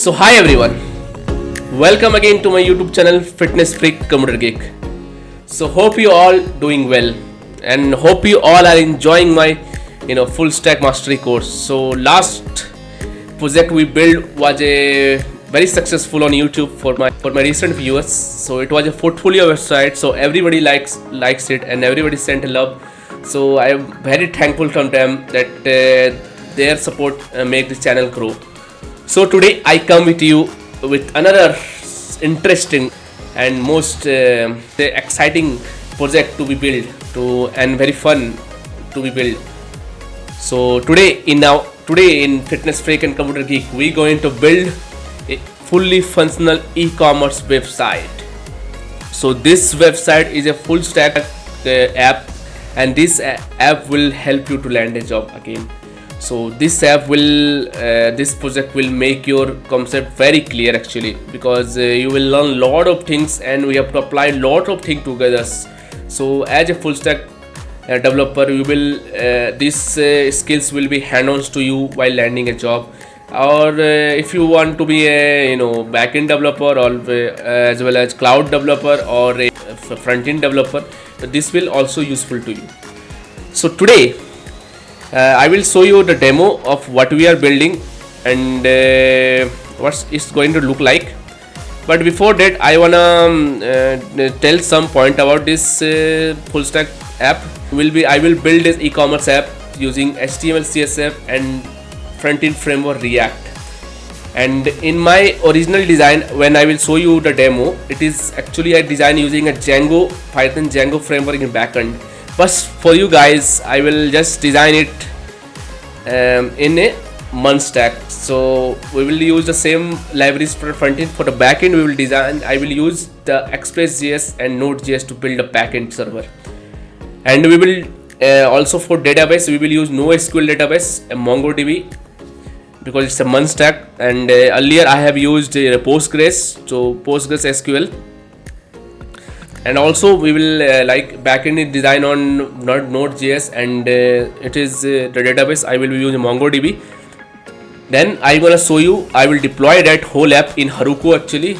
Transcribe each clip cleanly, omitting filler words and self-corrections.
So hi everyone, welcome again to my YouTube channel Fitness Freak Computer Geek. So hope you all doing well and hope you all are enjoying my full stack mastery course. So last project we built was a very successful on YouTube for my recent viewers. So it was a portfolio website, so everybody likes it and everybody sent love. So I am very thankful from them that their support make this channel grow. So today I come with you with another interesting and most exciting project to be built and very fun to be built. So today in Fitness Freak and Computer Geek we going to build a fully functional e-commerce website. So this website is a full stack app, and this app will help you to land a job again. So this project will make your concept very clear actually, because you will learn lot of things and we have to apply lot of things together. So as a full stack developer, you will these skills will be hand-ons to you while landing a job, or if you want to be a backend developer or as well as cloud developer or a front-end developer, this will also useful to you. So today I will show you the demo of what we are building and what it's going to look like. But before that, I wanna tell some point about this full stack app. I will build this e-commerce app using HTML, CSS and front-end framework React. And in my original design, when I will show you the demo, it is actually a design using a Python Django framework in backend. But for you guys, I will just design it in a Mun stack. So we will use the same libraries for frontend. For the backend, I will use the ExpressJs and Node.js to build a backend server. And we will also for database, we will use NoSQL database and MongoDB, because it's a Mun stack. And earlier I have used Postgres, so Postgres SQL. And also we will like backend design on Node.js, and it is the database I will be using MongoDB. Then I'm gonna show you, I will deploy that whole app in Heroku actually.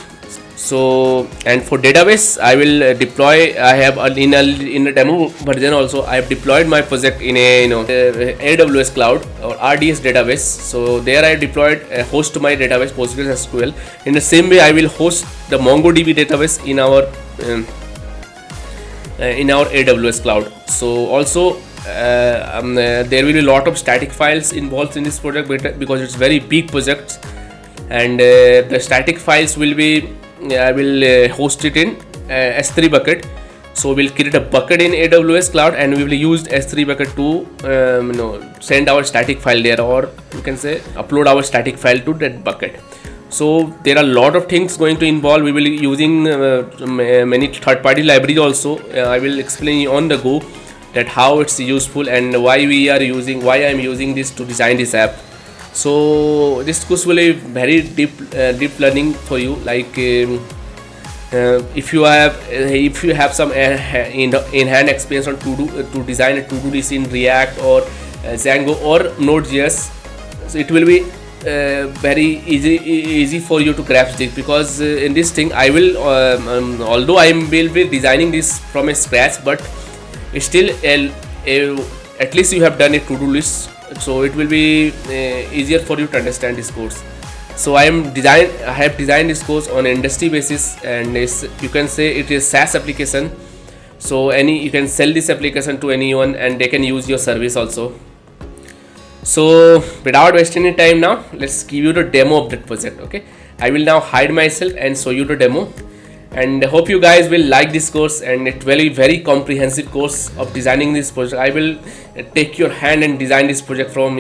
So, and for database I will deploy, I have in a demo version also I have deployed my project in a AWS cloud or RDS database. So there I deployed host my database PostgreSQL. In the same way I will host the MongoDB database in our AWS cloud. So also there will be a lot of static files involved in this project because it's very big project, and the static files will be I will host it in S3 bucket. So we'll create a bucket in AWS cloud and we will use S3 bucket to send our static file there, or you can say upload our static file to that bucket. So there are a lot of things going to involve. We will be using many third-party libraries also. I will explain on the go that how it's useful and why I am using this to design this app. So this course will be very deep learning for you. Like if you have some in-hand experience on to design a to-do list in React or Django or Node.js, so it will be very easy for you to grasp this, because in this thing I will although I will be designing this from scratch, but still at least you have done a to-do list, so it will be easier for you to understand this course. So I have designed this course on industry basis, and you can say it is SaaS application. So you can sell this application to anyone and they can use your service also. So without wasting any time now, let's give you the demo of that project. Okay, I will now hide myself and show you the demo, and hope you guys will like this course, and it's very comprehensive course of designing this project. I will take your hand and design this project from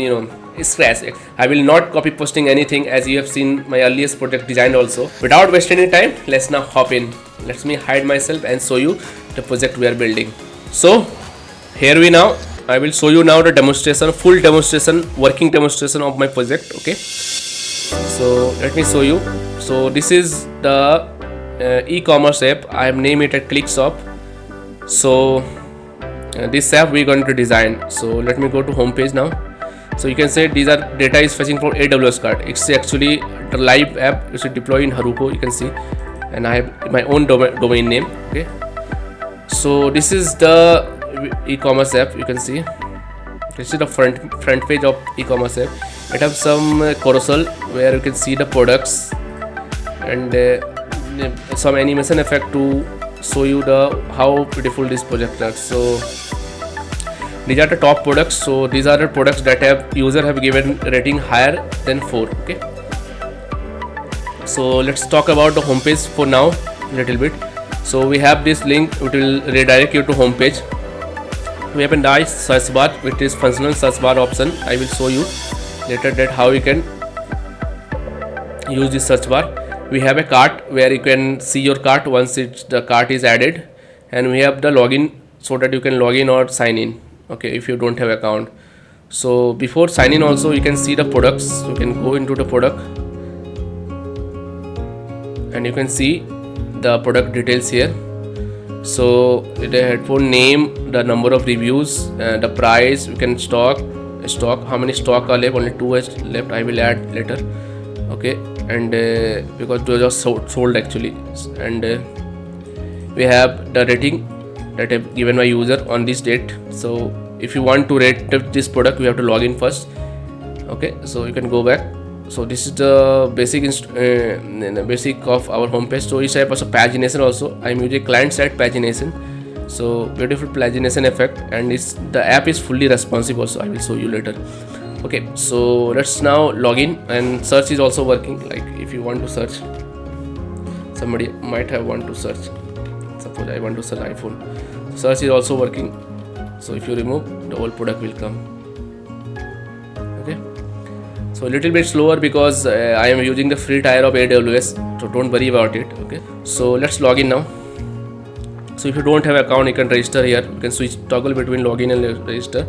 scratch. I will not copy posting anything, as you have seen my earliest project designed also. Without wasting any time, let's now hop in. Let me hide myself and show you the project we are building. So here I will show you now the demonstration, full demonstration, working demonstration of my project. Okay, so let me show you. So this is the e-commerce app. I have named it a ClickShop. So this app we're going to design. So let me go to home page now. So you can say these are data is fetching from AWS card. It's actually the live app. It's deployed in Heroku, you can see, and I have my own domain name. Okay, so this is the e-commerce app. You can see this is the front page of e-commerce app. It have some carousel where you can see the products and some animation effect to show you the how beautiful this project are. So these are the top products. So these are the products that have user have given rating higher than 4. Okay, so let's talk about the homepage for now a little bit. So we have this link which will redirect you to homepage. We have a nice search bar which is functional search bar option. I will show you later that how you can use this search bar. We have a cart where you can see your cart once the cart is added, and we have the login so that you can log in or sign in. Okay, if you don't have account. So before sign in also you can see the products. You can go into the product and you can see the product details here. So the headphone name, the number of reviews, the price, you can stock, how many stock are left, only 2 is left, I will add later. Okay, and because those are sold actually, and we have the rating that have given by user on this date. So if you want to rate this product, you have to log in first. Okay, so you can go back. So this is the basic of our homepage. So each type of pagination also. I am using client side pagination. So beautiful pagination effect, and the app is fully responsive also. I will show you later. Okay, so let's now log in, and search is also working. Like if you want to search, somebody might have want to search. Suppose I want to search iPhone. Search is also working. So if you remove, the whole product will come. Okay, so a little bit slower because I am using the free tier of AWS, so don't worry about it. Okay, so let's log in now. So if you don't have account, you can register here. You can switch toggle between login and register.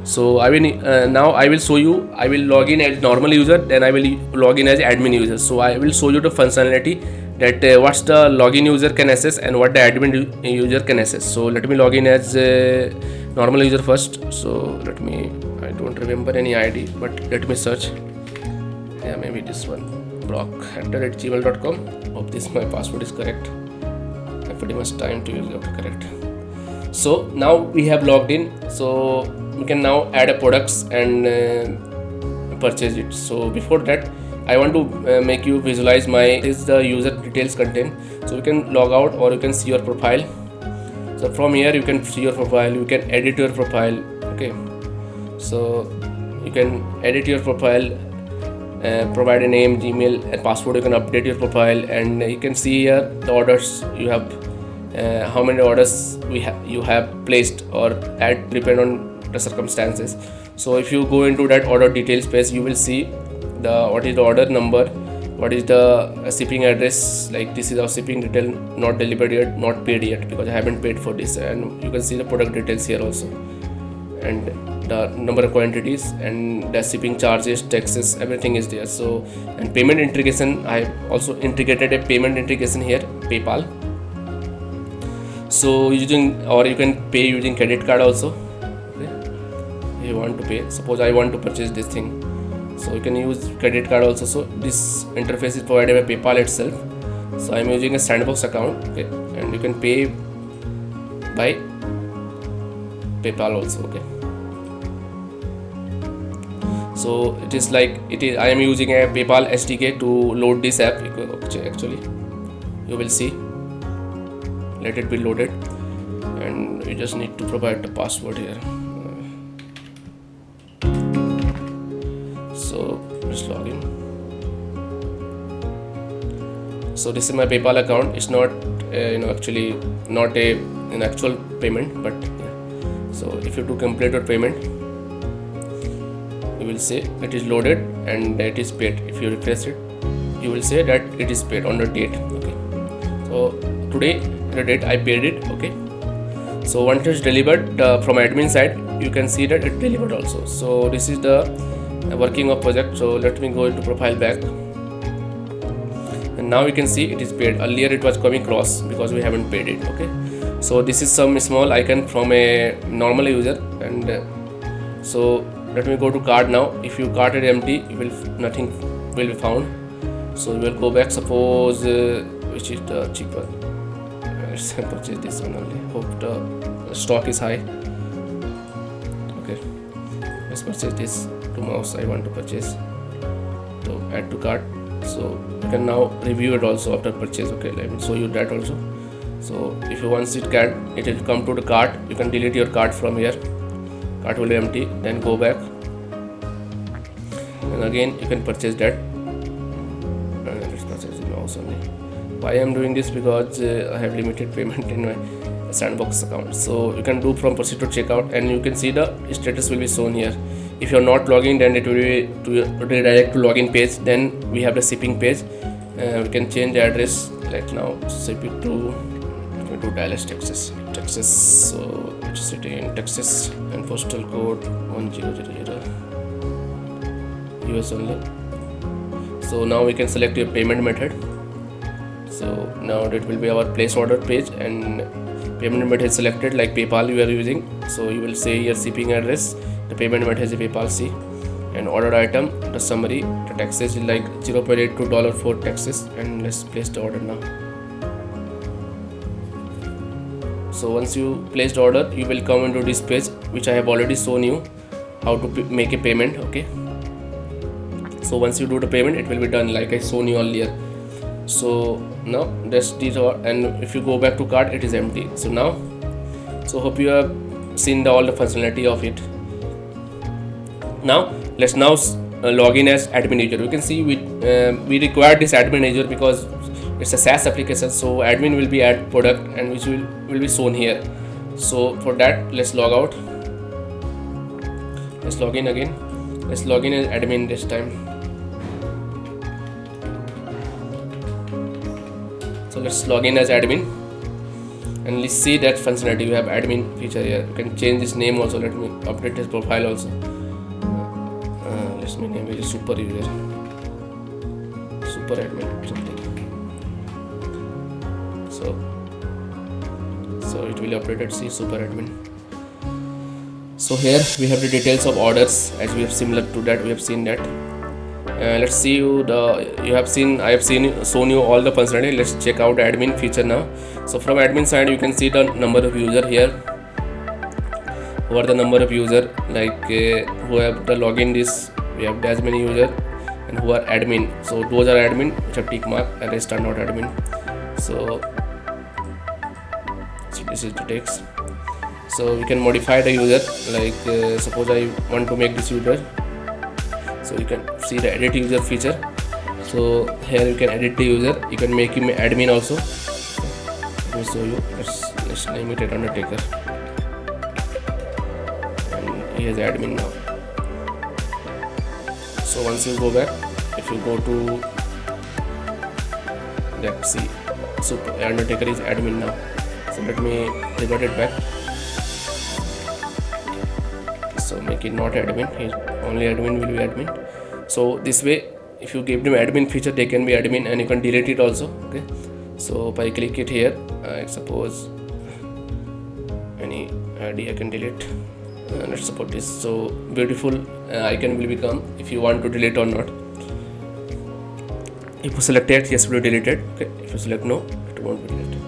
So I will now I will show you. I will log in as normal user, then I will log in as admin user. So I will show you the functionality that what's the login user can access and what the admin user can access. So let me log in as normal user first. So I don't remember any ID, but let me search. Yeah, maybe this one, brock@gmail.com. Hope this my password is correct. I have pretty much time to use it correct. So now we have logged in. So we can now add a products and purchase it. So before that, I want to make you visualize this is the user details content. So you can log out or you can see your profile. So from here you can see your profile, you can edit your profile. Okay, so you can edit your profile, provide a name, Gmail and password. You can update your profile, and you can see here the orders you have, how many orders you have placed or depend on the circumstances. So if you go into that order details page, you will see what is the order number, what is the shipping address, like this is our shipping detail, not delivered yet, not paid yet because I haven't paid for this, and you can see the product details here also, and the number of quantities and the shipping charges, taxes, everything is there. So and payment integration, I have also integrated a payment integration here, PayPal. So you can pay using credit card also. Okay, you want to pay, suppose I want to purchase this thing, so you can use credit card also. So this interface is provided by PayPal itself. So I am using a sandbox account. Okay, and you can pay by PayPal also. Okay, so it is like I am using a PayPal SDK to load this app. Actually you will see, let it be loaded, and you just need to provide the password here. So let's log in. So this is my PayPal account. It's not actually not an actual payment, but yeah. So if you do complete your payment, you will say it is loaded and it is paid. If you refresh it, you will say that it is paid on the date. Okay, so today the date I paid it. Okay, so once it's delivered from admin side, you can see that it delivered also. So this is the working of project. So let me go into profile back, and now you can see it is paid. Earlier it was coming cross because we haven't paid it. Okay, so this is some small icon from a normal user, and so let me go to cart now. If you cart it empty, nothing will be found. So we will go back. Suppose which is the cheaper. Let's purchase this one only. Hope the stock is high. Okay, let's purchase this. To mouse I want to purchase. So add to cart. So you can now review it also after purchase. Okay, let me show you that also. So if you once it will come to the cart, you can delete your cart from here. Cart will be empty. Then go back, and again you can purchase that. Let's purchase the mouse only. Why I am doing this? Because I have limited payment in my sandbox account. So you can do from proceed to checkout, and you can see the status will be shown here. If you are not logging, then it will be to redirect to login page. Then we have the shipping page. We can change the address. Like now ship it to Dallas, Texas. So it's city in Texas and postal code 1000 US only. So now we can select your payment method. So now that will be our place order page, and payment method selected like PayPal you are using. So you will say your shipping address, the payment method is PayPal C, and order item, the summary, the taxes is like $0.82 for taxes, and let's place the order now. So once you place the order, you will come into this page which I have already shown you how to make a payment. Okay, so once you do the payment, it will be done like I shown you earlier. So now that's this, and if you go back to cart, it is empty. So now, so hope you have seen all the functionality of it. Now let's log in as admin user. You can see we require this admin user because it's a SaaS application, so admin will be add product and which will be shown here. So for that, let's log out. Let's log in again. Let's log in as admin this time. So let's log in as admin, and let's see that functionality. We have admin feature here. You can change this name also. Let me update this profile also. Let's name it super user, super admin something. So it will update it. See super admin. So here we have the details of orders, as we have similar to that. We have seen that. Let's see I have shown you all the functionality. Let's check out admin feature now. So from admin side, you can see the number of user here. Who are the number of user, like who have the login this. We have as many user, and who are admin. So those are admin which have tick mark, and rest are not admin. So this is the text. So we can modify the user, like suppose I want to make this user. So you can see the edit user feature. So here you can edit the user. You can make him admin also. Let me show you. Let's name it Undertaker, and he is admin now. So once you go back, if you go to, let's see, super Undertaker is admin now. So let me revert it back. So make it not admin. Only admin will be admin. So this way, if you give them admin feature, they can be admin, and you can delete it also. Okay. So if I click it here, suppose any ID I can delete. Let's support this. So beautiful icon will become if you want to delete or not. If you select it, yes, it will be deleted. Okay. If you select no, it won't be deleted.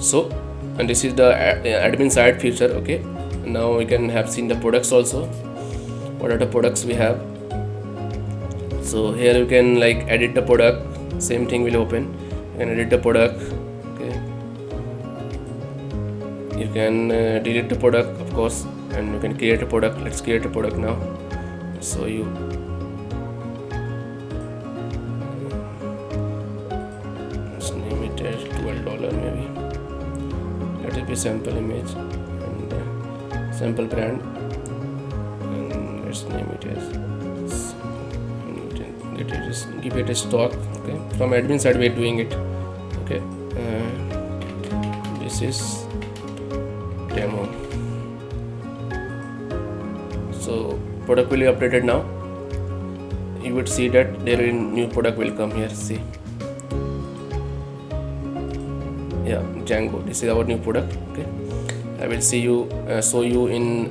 So, and this is the admin side feature. Okay. Now we can have seen the products also. What are the products we have? So here you can like edit the product. Same thing will open. You can edit the product. Okay. You can delete the product, of course, and you can create a product. Let's create a product now. So you. Let's name it as $12 maybe. Let it be sample image. Sample brand, and let's name it as, give it a stock. Okay, from admin side we are doing it. Okay, this is demo. So product will be updated now. You would see that there is new product will come here. See, yeah, Django. This is our new product. Okay. I will see you show you in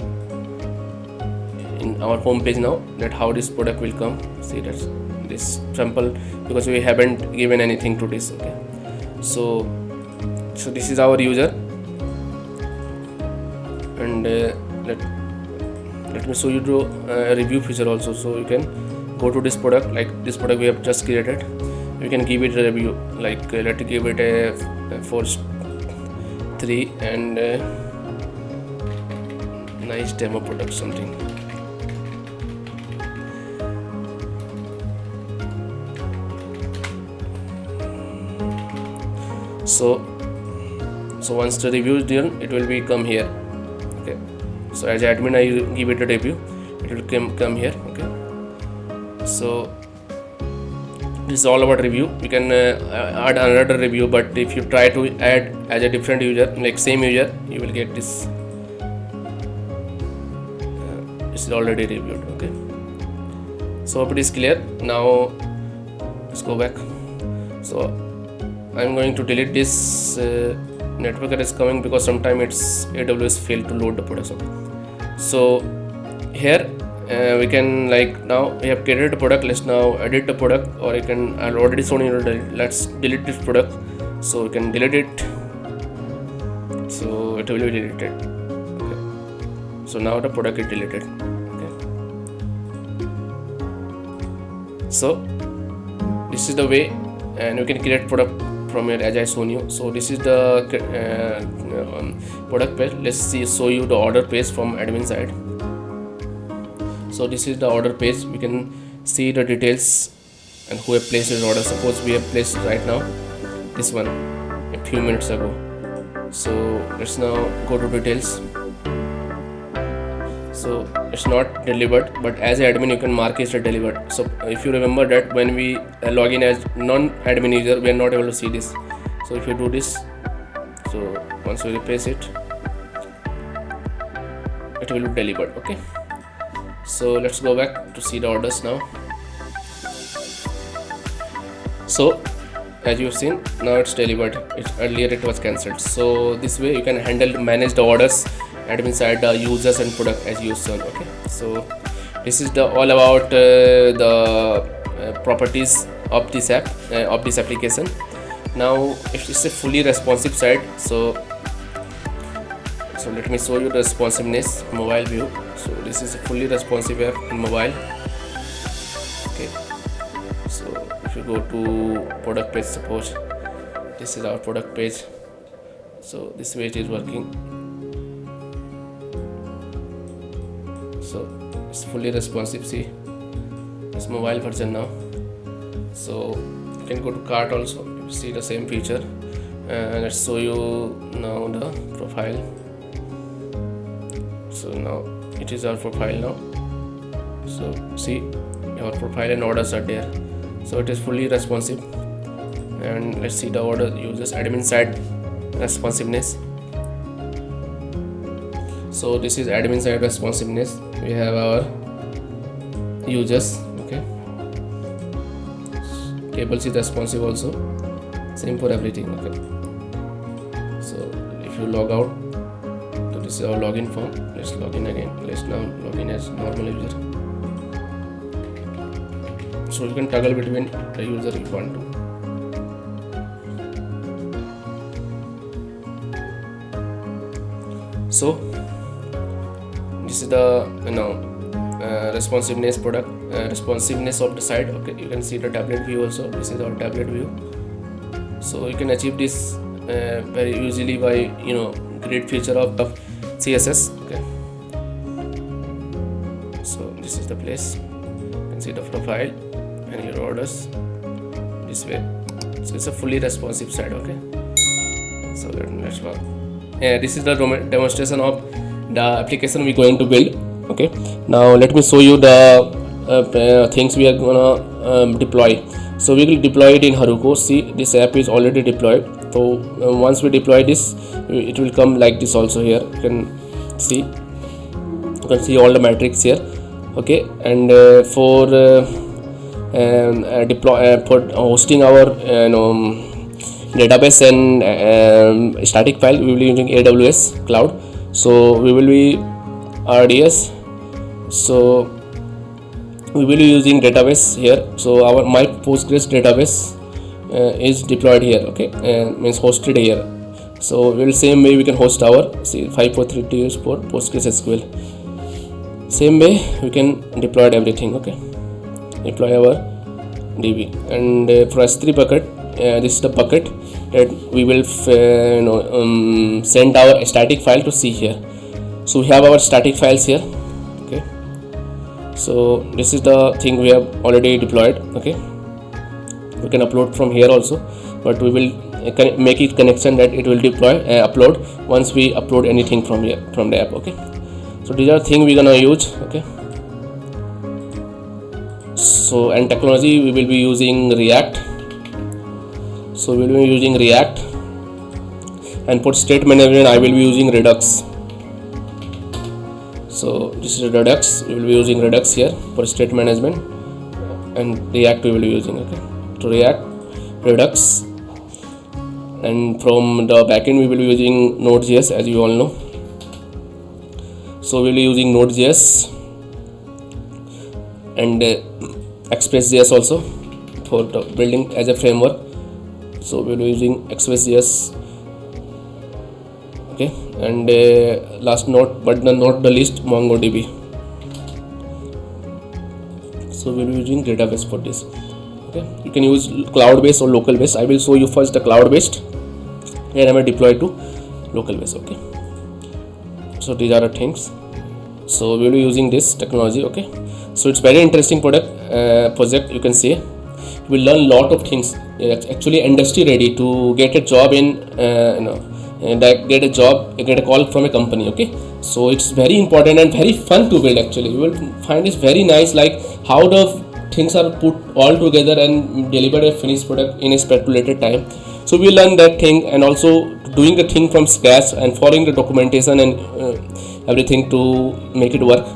in our home page now, that how this product will come. See, that's this sample, because we haven't given anything to this. Okay, so this is our user, and let me show you the review feature also. So you can go to this product, like this product we have just created. You can give it a review, like let's give it a 4.3 and nice demo product something. So once the review is done, it will be come here. Okay, so as admin I give it a review, it will come here. Okay, so this is all about review. You can add another review, but if you try to add as a different user, like same user, you will get this. This is already reviewed. Okay, so hope it is clear. Now let's go back. So I'm going to delete this network that is coming, because sometimes it's AWS failed to load the products. Okay, so here we can, like, now we have created a product. Let's now edit the product, or you can, I've already shown you, let's delete this product. So you can delete it, so it will be deleted. Okay, so now the product is deleted. Okay, so this is the way, and you can create product from here as I shown you. So this is the product page. Let's show you the order page from admin side. So this is the order page. We can see the details and who have placed his order. Suppose we have placed right now this one a few minutes ago. So let's now go to details. So it's not delivered, but as an admin you can mark it as delivered. So if you remember that when we log in as non-admin user, we are not able to see this. So if you do this, so once we replace it, it will be delivered. Okay, so let's go back to see the orders now. So as you've seen, now it's delivered. Earlier it was cancelled. So this way you can manage the orders, admin side, the users and product as you saw. Okay, so this is the all about the properties of this app, of this application. Now if it's a fully responsive site, so let me show you the responsiveness mobile view. So this is a fully responsive app in mobile. Okay, so if you go to product page, suppose this is our product page. So this way it is working. So it's fully responsive. See, it's mobile version now. So you can go to cart also, you see the same feature. Let's show you now the profile. So now it is our profile now. So see, our profile and orders are there. So it is fully responsive. And let's see the order users, admin side responsiveness. So this is admin side responsiveness. We have our users. Okay, tables is responsive also, same for everything. Okay, so if you log out, so this is our login form. Let's log in again. Let's now log in as normal user. So you can toggle between the user you want to. So this is the responsiveness product, responsiveness of the site. Okay, you can see the tablet view also. This is our tablet view. So you can achieve this very easily by great feature of CSS. Okay, so this is the place. You can see the profile and your orders this way. So it's a fully responsive site. Okay, so let's work. This is the demonstration of the application we're going to build. Okay, now let me show you the things we are gonna deploy. So we will deploy it in Heroku. See, this app is already deployed. So once we deploy this, it will come like this also. Here you can see all the metrics here. Okay, and for for hosting our database and static file, we will be using AWS cloud. So we will be RDS So we will be using database here. So our my Postgres database is deployed here, okay, means hosted here. So we will same way we can host our 543 for PostgreSQL. Same way we can deploy everything, okay, deploy our DB. And for S3 bucket, this is the bucket that we will send our static file to see here. So we have our static files here, okay. So this is the thing we have already deployed, okay. We can upload from here also, but we will make it connection that it will deploy upload once we upload anything from here, from the app, okay. So these are things we're gonna use, okay. So and technology, we will be using React. So we will be using React, and for state management I will be using Redux. So this is Redux, we will be using Redux here for state management, and React we will be using, okay. To React, Redux, and from the backend we will be using Node.js, as you all know. So we will be using Node.js and ExpressJs also for the building as a framework. So we will be using ExpressJs, okay. And last note, but not the least, MongoDB. So we will be using database for this, okay. You can use cloud based or local based. I will show you first the cloud based, and I will deploy to local based, okay. So these are the things. So we will be using this technology, okay. So it's very interesting project, you can say. You will learn lot of things. It's actually industry ready to get a job in get a call from a company, okay. So it's very important and very fun to build. Actually you will find this very nice, like how the things are put all together and deliver a finished product in a speculated time. So we learn that thing, and also doing the thing from scratch and following the documentation and everything to make it work,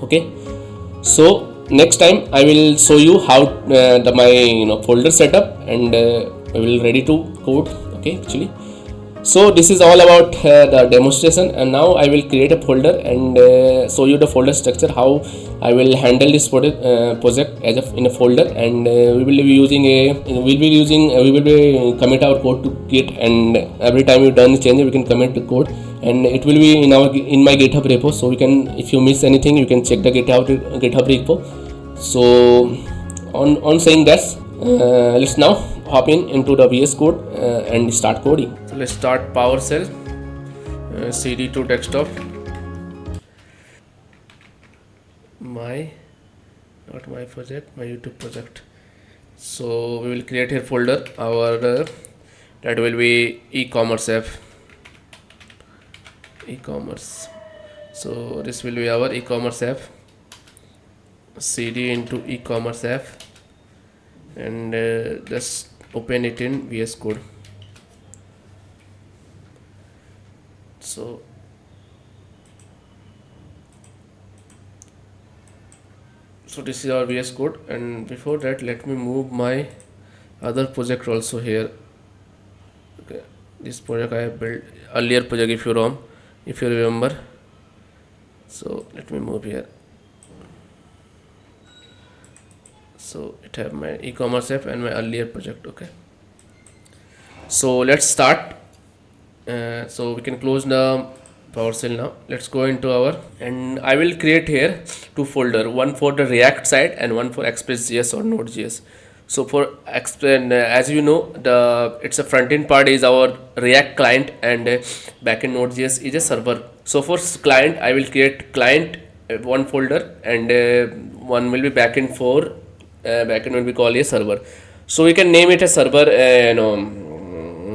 okay. So next time I will show you how my folder setup, and I will ready to code, okay, actually. So this is all about the demonstration, and now I will create a folder and show you the folder structure, how I will handle this project as in a folder. And we will be commit our code to Git, and every time you done the change we can commit the code, and it will be in my GitHub repo. So we can, if you miss anything, you can check the GitHub repo. So on saying that, let's now hop into the VS Code and start coding. So let's start PowerShell, cd to desktop, not my project, my YouTube project. So we will create a folder, our that will be Ecommerce app, Ecommerce. So this will be our Ecommerce app, cd into Ecommerce app, and just open it in VS Code. So this is our VS Code, and before that let me move my other project also here, okay. This project I have built earlier project, if you remember. So let me move here. So it have my Ecommerce app and my earlier project, okay. So let's start. So we can close the PowerShell now. Let's go into our, and I will create here two folder, one for the React side and one for ExpressJS or Node.js. So for as you know, it's a front-end part is our React client, and backend Node.js is a server. So for client I will create client one folder, and one will be backend for backend will be called a server. So we can name it a server,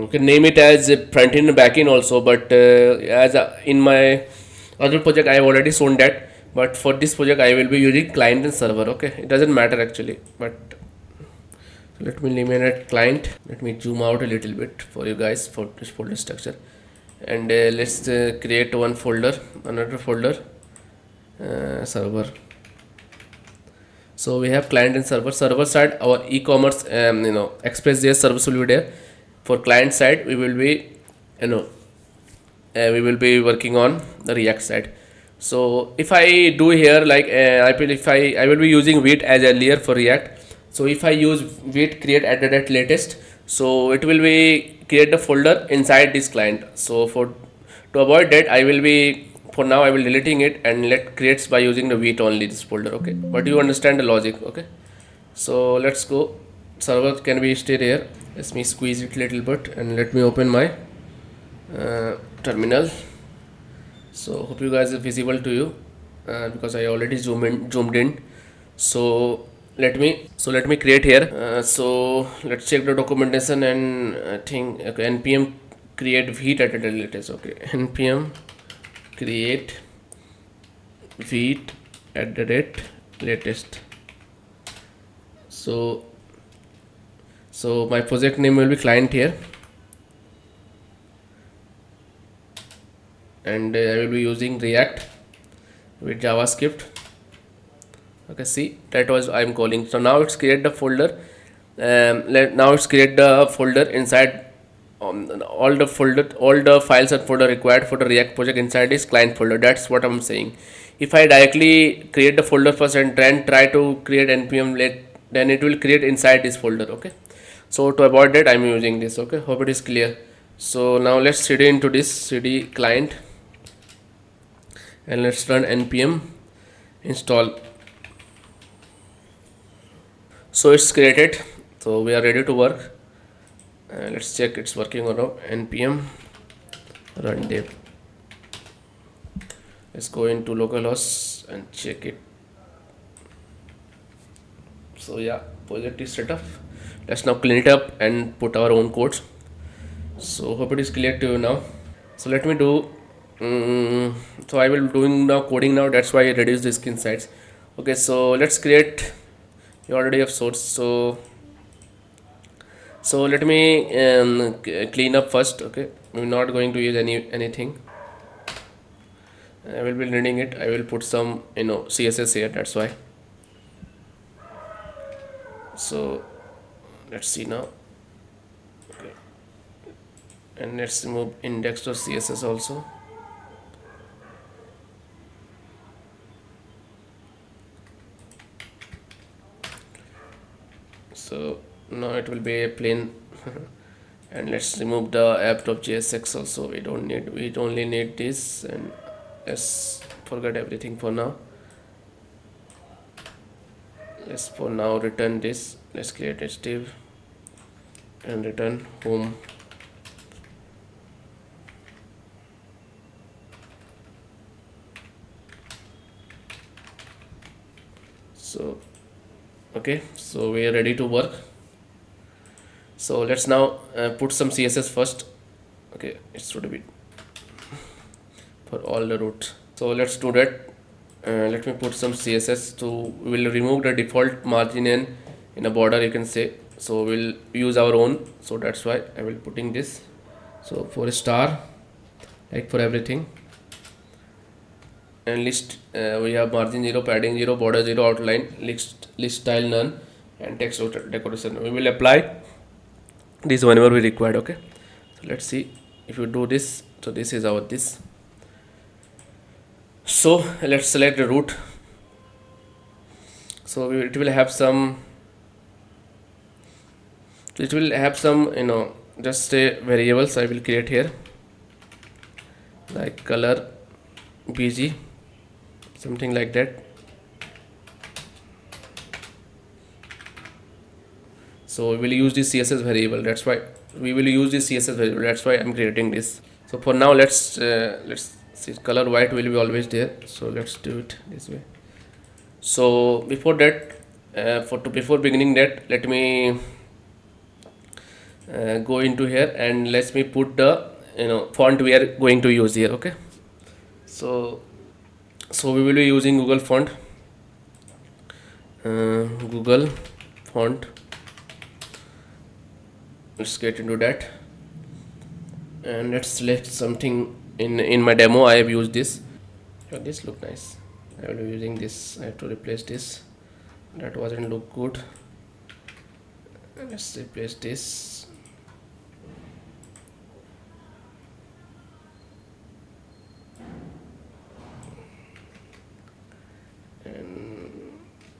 you can name it as front-end and backend also, but in my other project I have already shown that, but for this project I will be using client and server, okay. It doesn't matter actually, but so let me name it client. Let me zoom out a little bit for you guys for this folder structure, and let's create one folder, another folder, server. So we have client and server. Server side our Ecommerce ExpressJS service will be there. For client side we will be we will be working on the React side. So if I do here like I will be using wait as earlier for React. So if I use wait create at the latest, so it will be create the folder inside this client. So for to avoid that, I will be for now I will deleting it and let creates by using the wait only this folder. Okay, but you understand the logic. Okay, so let's go. Server can be stay here. Let me squeeze it a little bit and let me open my terminal. So hope you guys are visible to you because I already zoomed in. So let me create here. So let's check the documentation and I think okay, npm create vite at the latest. Okay, npm create vite at the latest. So my project name will be client here, and I will be using React with JavaScript. Okay, see that was I'm calling. So now it's create the folder. Now it's create the folder inside all the files and folder required for the React project inside this client folder. That's what I'm saying. If I directly create the folder first and then try to create npm let, then it will create inside this folder. Okay, so to avoid that I'm using this. Okay, hope it is clear. So now let's cd into this cd client and let's run npm install. So it's created, so we are ready to work. Let's check it's working or not. Npm run dev. Let's go into localhost and check it. So yeah, project is set up. Let's now clean it up and put our own codes. So hope it is clear to you now. So let me do so I will doing now coding now, that's why I reduce the skin size. Okay, so let's create. You already have source. So let me clean up first. Okay, we're not going to use anything. I will be needing it. I will put some CSS here, that's why. So let's see now. Okay, and let's remove index.css also. So now it will be a plain and let's remove the app.jsx also. We don't need, we only need this, and let's forget everything for now. Let's for now return this. Let's create a div and return home. So okay, so we are ready to work. So let's now put some CSS first. Okay, it should be for all the routes. So let's do that. Let me put some CSS. So we will remove the default margin in a border, you can say. So we'll use our own. So that's why I will putting this. So for a star, like for everything, and list we have margin 0, padding 0, border 0, outline, list style none, and text decoration. We will apply this whenever we required. Okay, so let's see if you do this. So this is our this. So let's select the root. So it will have some just say variables I will create here, like color bg, something like that. So we will use this CSS variable, that's why I'm creating this. So for now let's see, color white will be always there, so let's do it this way. So before that before beginning that, let me go into here and let me put the font we are going to use here. Okay, so we will be using Google font, Google font. Let's get into that and let's select something. In my demo I have used this. This look nice. I will be using this. I have to replace this, that wasn't look good. Let's replace this.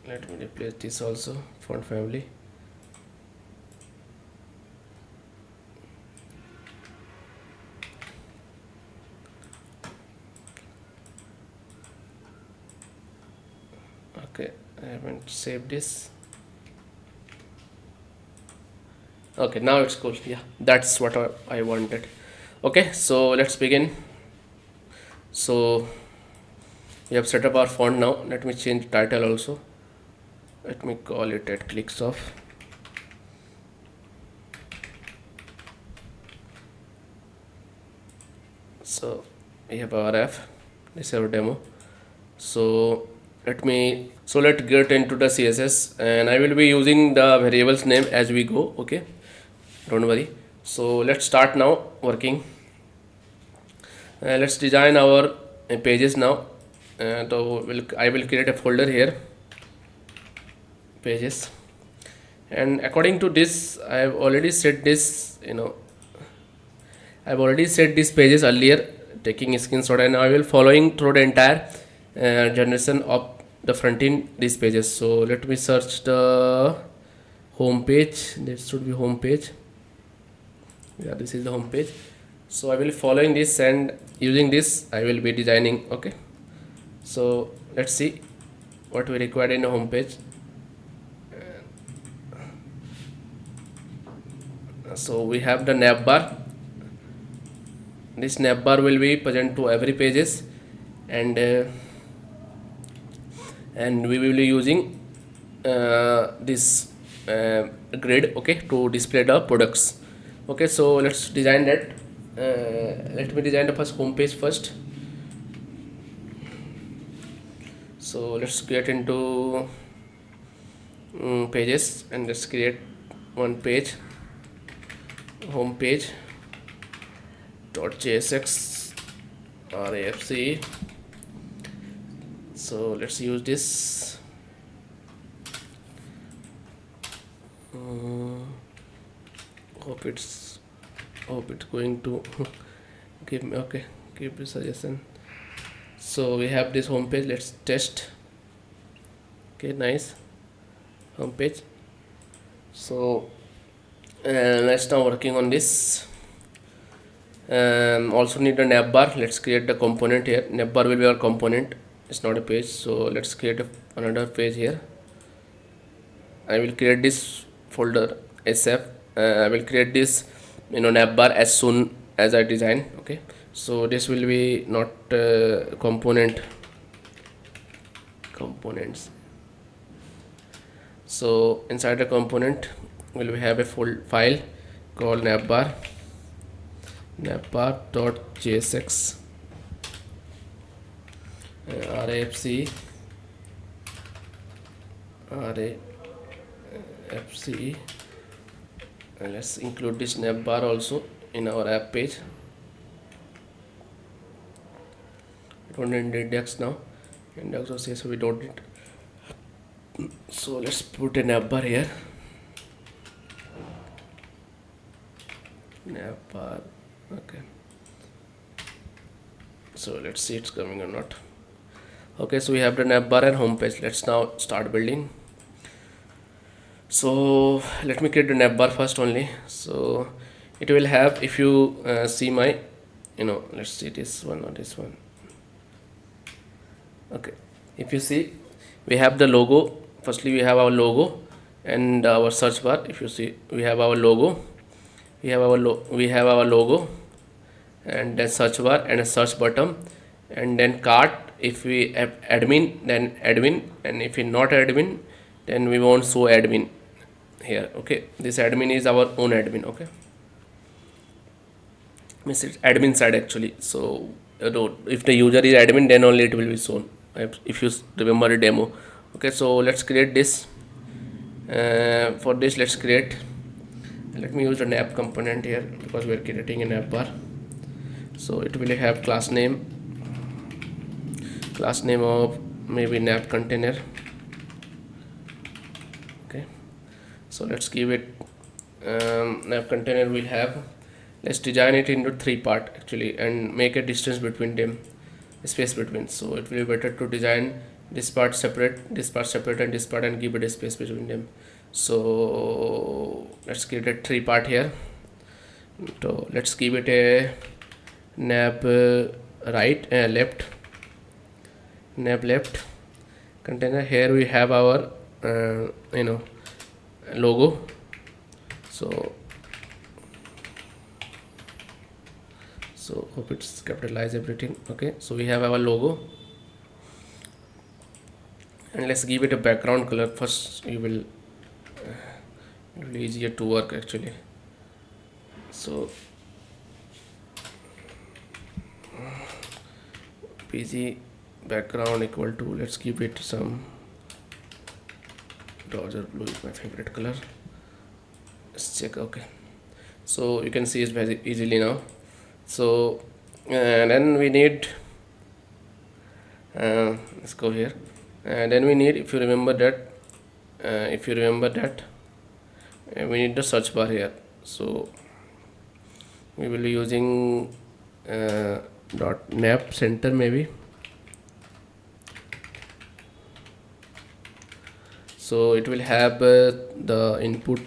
Let me replace this also, font family. Okay, I haven't saved this. Okay, now it's cool. Yeah, that's what I wanted. Okay, so let's begin. So we have set up our font now. Let me change title also. Let me call it at clicks off. So we have our F. This is our demo. So let's get into the CSS, and I will be using the variables name as we go. Okay, don't worry. So let's start now working. Let's design our pages now. So I will create a folder here, pages, and according to this I have already set this, I've already set these pages earlier, taking a screenshot, and I will following through the entire generation of the front end these pages. So let me search the home page. This should be home page. Yeah, this is the home page. So I will be following this, and using this I will be designing. Okay, so let's see what we require in the home page. So we have the navbar. This navbar will be present to every pages, and we will be using this grid, okay, to display the products. Okay, so let's design that. Let me design the first home page first. So let's get into pages, and let's create one page, home page .jsx rafc. So let's use this. Hope it's going to give me, okay, give me suggestion. So we have this home page. Let's test. Okay, nice home page. So let's now working on this. Also need a navbar. Let's create the component here. Navbar will be our component. It's not a page. So let's create another page here. I will create this folder sf. I will create this navbar as soon as I design. Okay, so this will be not components. So inside the component will we have a full file called navbar.jsx rafc and let's include this navbar also in our app page. We don't need Redux now, Redux or CSS we don't need. So let's put a navbar here. Navbar. Okay, so let's see it's coming or not. Okay, so we have the navbar and home page. Let's now start building. So let me create the navbar first only. So it will have, if you see my, let's see this one or this one. Okay, if you see, we have the logo. Firstly we have our logo and our search bar. If you see, we have our logo, we have our logo, and then search bar and a search button, and then cart. If we have admin, then admin, and if we not admin, then we won't show admin here. Okay, this admin is our own admin. Okay, means it's admin side actually. So if the user is admin, then only it will be shown, if you remember a demo. Okay, so let's create this. For this, let's create, let me use the nav component here because we are creating a navbar. So it will have class name of maybe nav container. Okay, so let's give it nav container will have, let's design it into 3 parts actually, and make a distance between them, space between. So it will be better to design this part separate, and this part, and give it a space between them. So let's create a three part here. So let's give it a nav right, left, nav left container. Here we have our logo. So hope it's capitalize everything. Okay, so we have our logo, and let's give it a background color first. It will be easier to work actually. So PG background equal to, let's give it some Roger blue is my favorite color. Let's check. Okay, so you can see it very easily now. So and then we need let's go here, and then we need, if you remember that we need the search bar here. So we will be using .nav center maybe. So it will have the input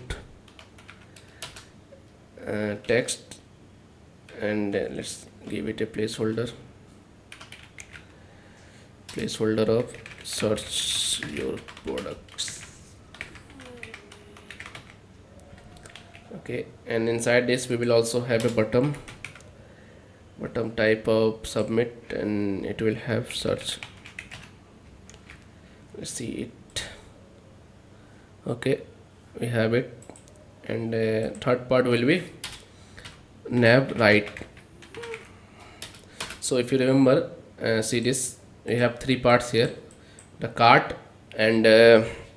text, and let's give it a placeholder of search your products. Okay, and inside this we will also have a bottom type of submit, and it will have search. Let's see it. Okay, we have it. And third part will be nav right. So if you remember, see this, we have three parts here: the cart and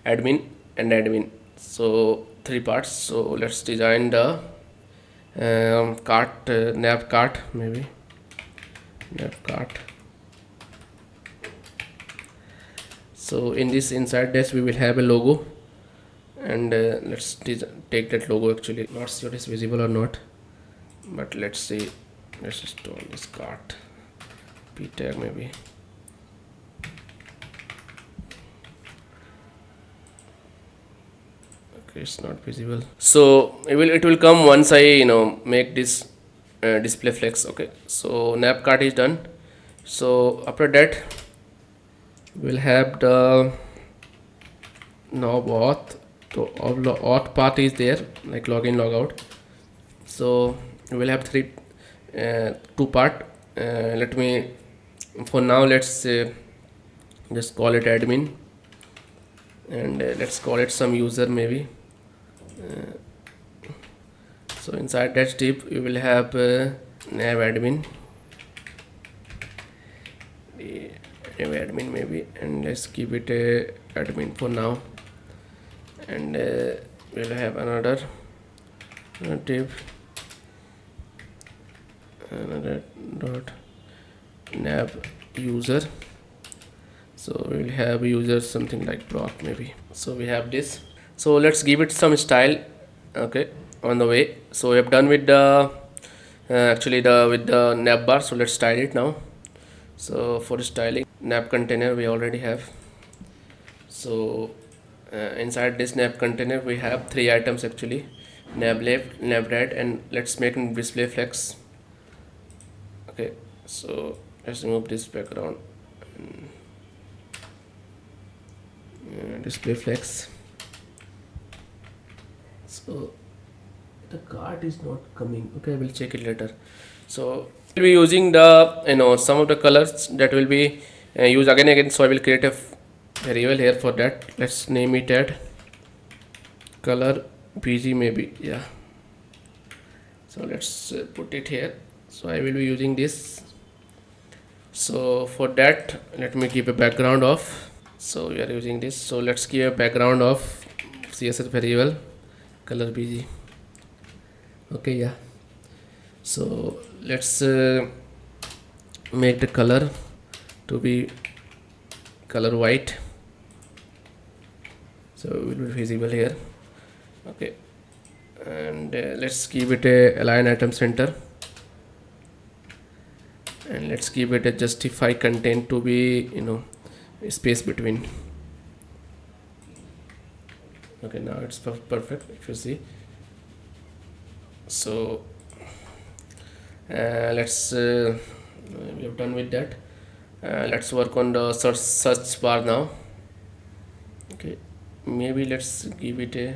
admin. So three parts. So let's design the cart, nav cart maybe, nav cart. So in this, inside this we will have a logo, and let's take that logo. Actually not sure it is visible or not, but let's see. Let's install this cart p tag maybe. Okay, it's not visible. So it will come once I make this display flex. Okay, so nav cart is done. So after that we'll have the knob auth. So auth path is there, like login logout. So we will have two part. Let me, for now, let's just call it admin, and let's call it some user maybe. So inside that div we will have nav admin maybe, and let's keep it admin for now. And we'll have another div, another dot nav user. So we'll have user something like block maybe. So we have this. So let's give it some style. Okay, on the way. So we have done with the with the nav bar. So let's style it now. So for styling, nav container we already have. So inside this nav container we have three items actually: nav left, nav right, and let's make a display flex. Okay, so let's remove this background. Display flex. So the card is not coming. Okay, I will check it later. So we'll be using the some of the colors that will be used again. So I will create a variable here for that. Let's name it at color bg maybe. Yeah, so let's put it here. So I will be using this. So for that, let me give a background of. So we are using this. So let's give a background of CSS variable color bg. Okay, yeah. So let's make the color to be color white. So it will be visible here. Okay, and let's give it a align item center, and let's give it a justify content to be space between. Okay, now it's perfect if you see. So let's we have done with that. Let's work on the search bar now. Okay, maybe let's give it a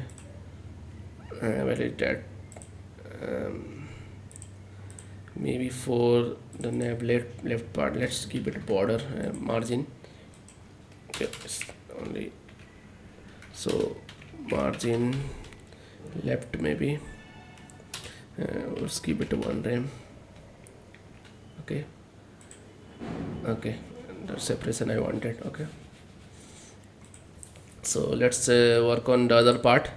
where is that, maybe for the nav left part, let's keep it a border margin. Okay, it's only so margin left, maybe let's keep it to 1 rem. Okay, the separation I wanted. Okay, so let's work on the other part.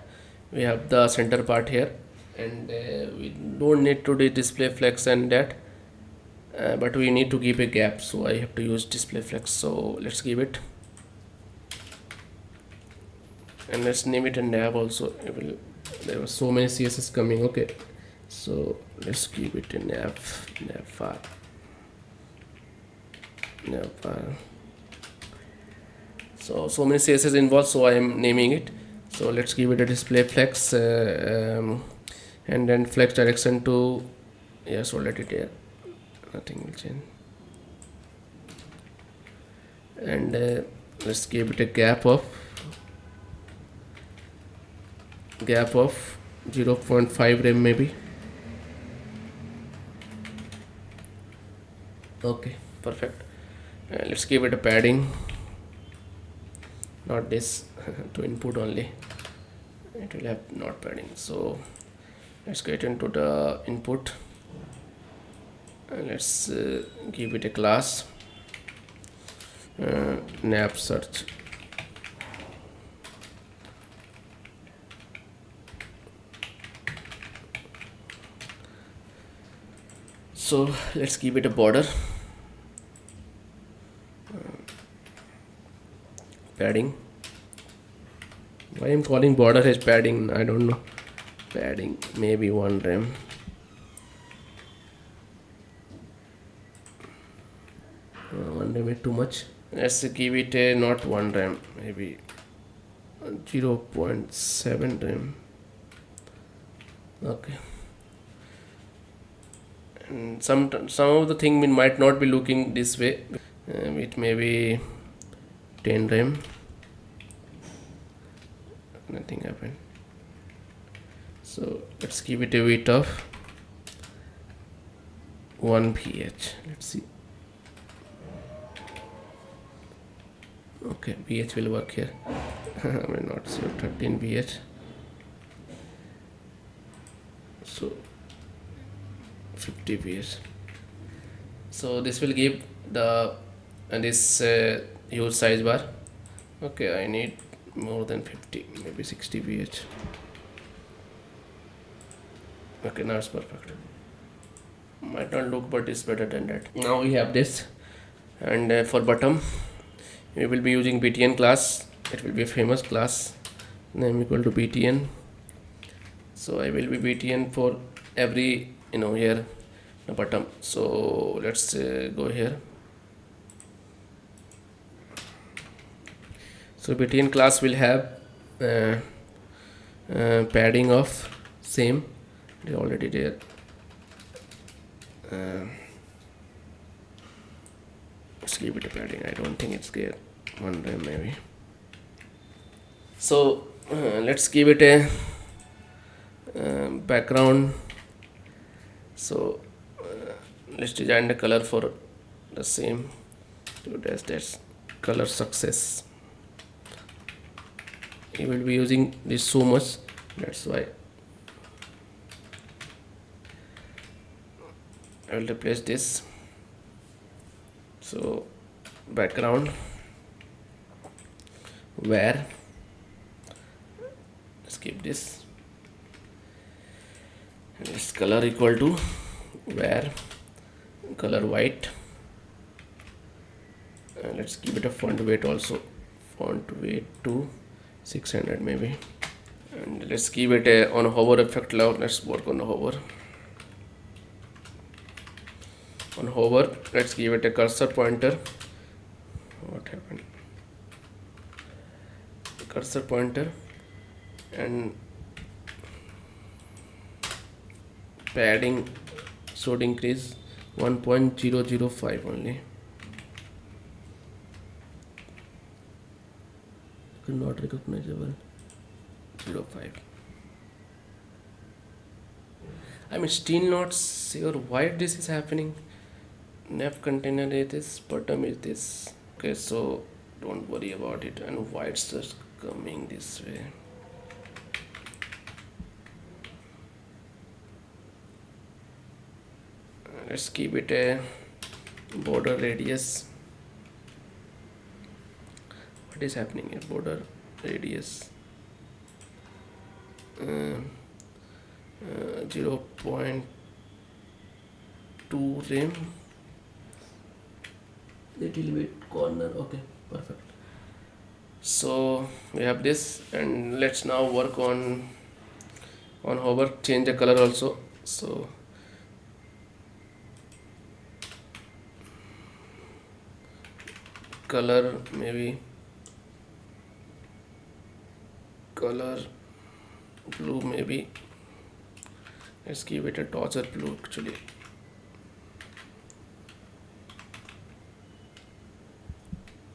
We have the center part here, and we don't need to do display flex and that, but we need to give a gap, so I have to use display flex. So let's give it, and let's name it a nav also. There were so many CSS coming. Okay, so let's give it a navbar. So many CSS involved, so I am naming it. So let's give it a display flex, and then flex direction to, yeah, so let it here, nothing will change. And let's give it a gap of 0.5 rem maybe. Okay, perfect. Let's give it a padding, not this, to input only, it will have not padding. So let's get into the input, and let's give it a class nav search. So let's give it a border, padding. Why I'm calling border as padding, I don't know. Padding maybe 1 rem. One rem is too much. Let's give it a not 1 rem, maybe 0.7 rem. Okay. And some of the thing might not be looking this way. It may be 10 rem. Nothing happened. So let's give it a weight of 1 ph. Let's see. Okay, ph will work here. I may not see 13 ph. So 50 ph. So this will give the this huge size bar. Okay, I need more than 50, maybe 60 ph. Okay, now it's perfect. Might not look, but it's better than that. Now we have this, and for bottom we will be using btn class. It will be a famous class, name equal to btn. So I will be btn for every, here the bottom. So let's go here. So btn class will have padding of same, it is already there. Let's give it a padding. I don't think it's there. 1 rem maybe. So let's give it a background. So let's design the color for the same. So that's color success. You will be using this so much, that's why I will replace this. So background where, let's keep this, and this color equal to where color white, and let's give it a font weight also, font weight to 600 maybe, and let's give it a on hover effect. Now let's work on the hover. On hover, let's give it a cursor pointer. What happened? cursor pointer and padding should increase 1.005 only. Not recognizable 0.5. I'm still not sure why this is happening. Nav container is this, bottom is this. Okay, so don't worry about it. And why it's just coming this way. Let's keep it a border radius. What is happening here? Border radius 0.2 rem, little bit corner. Okay, perfect. So we have this, and let's now work on hover. Change the color also. So color, maybe color blue, maybe let's give it a torture blue actually.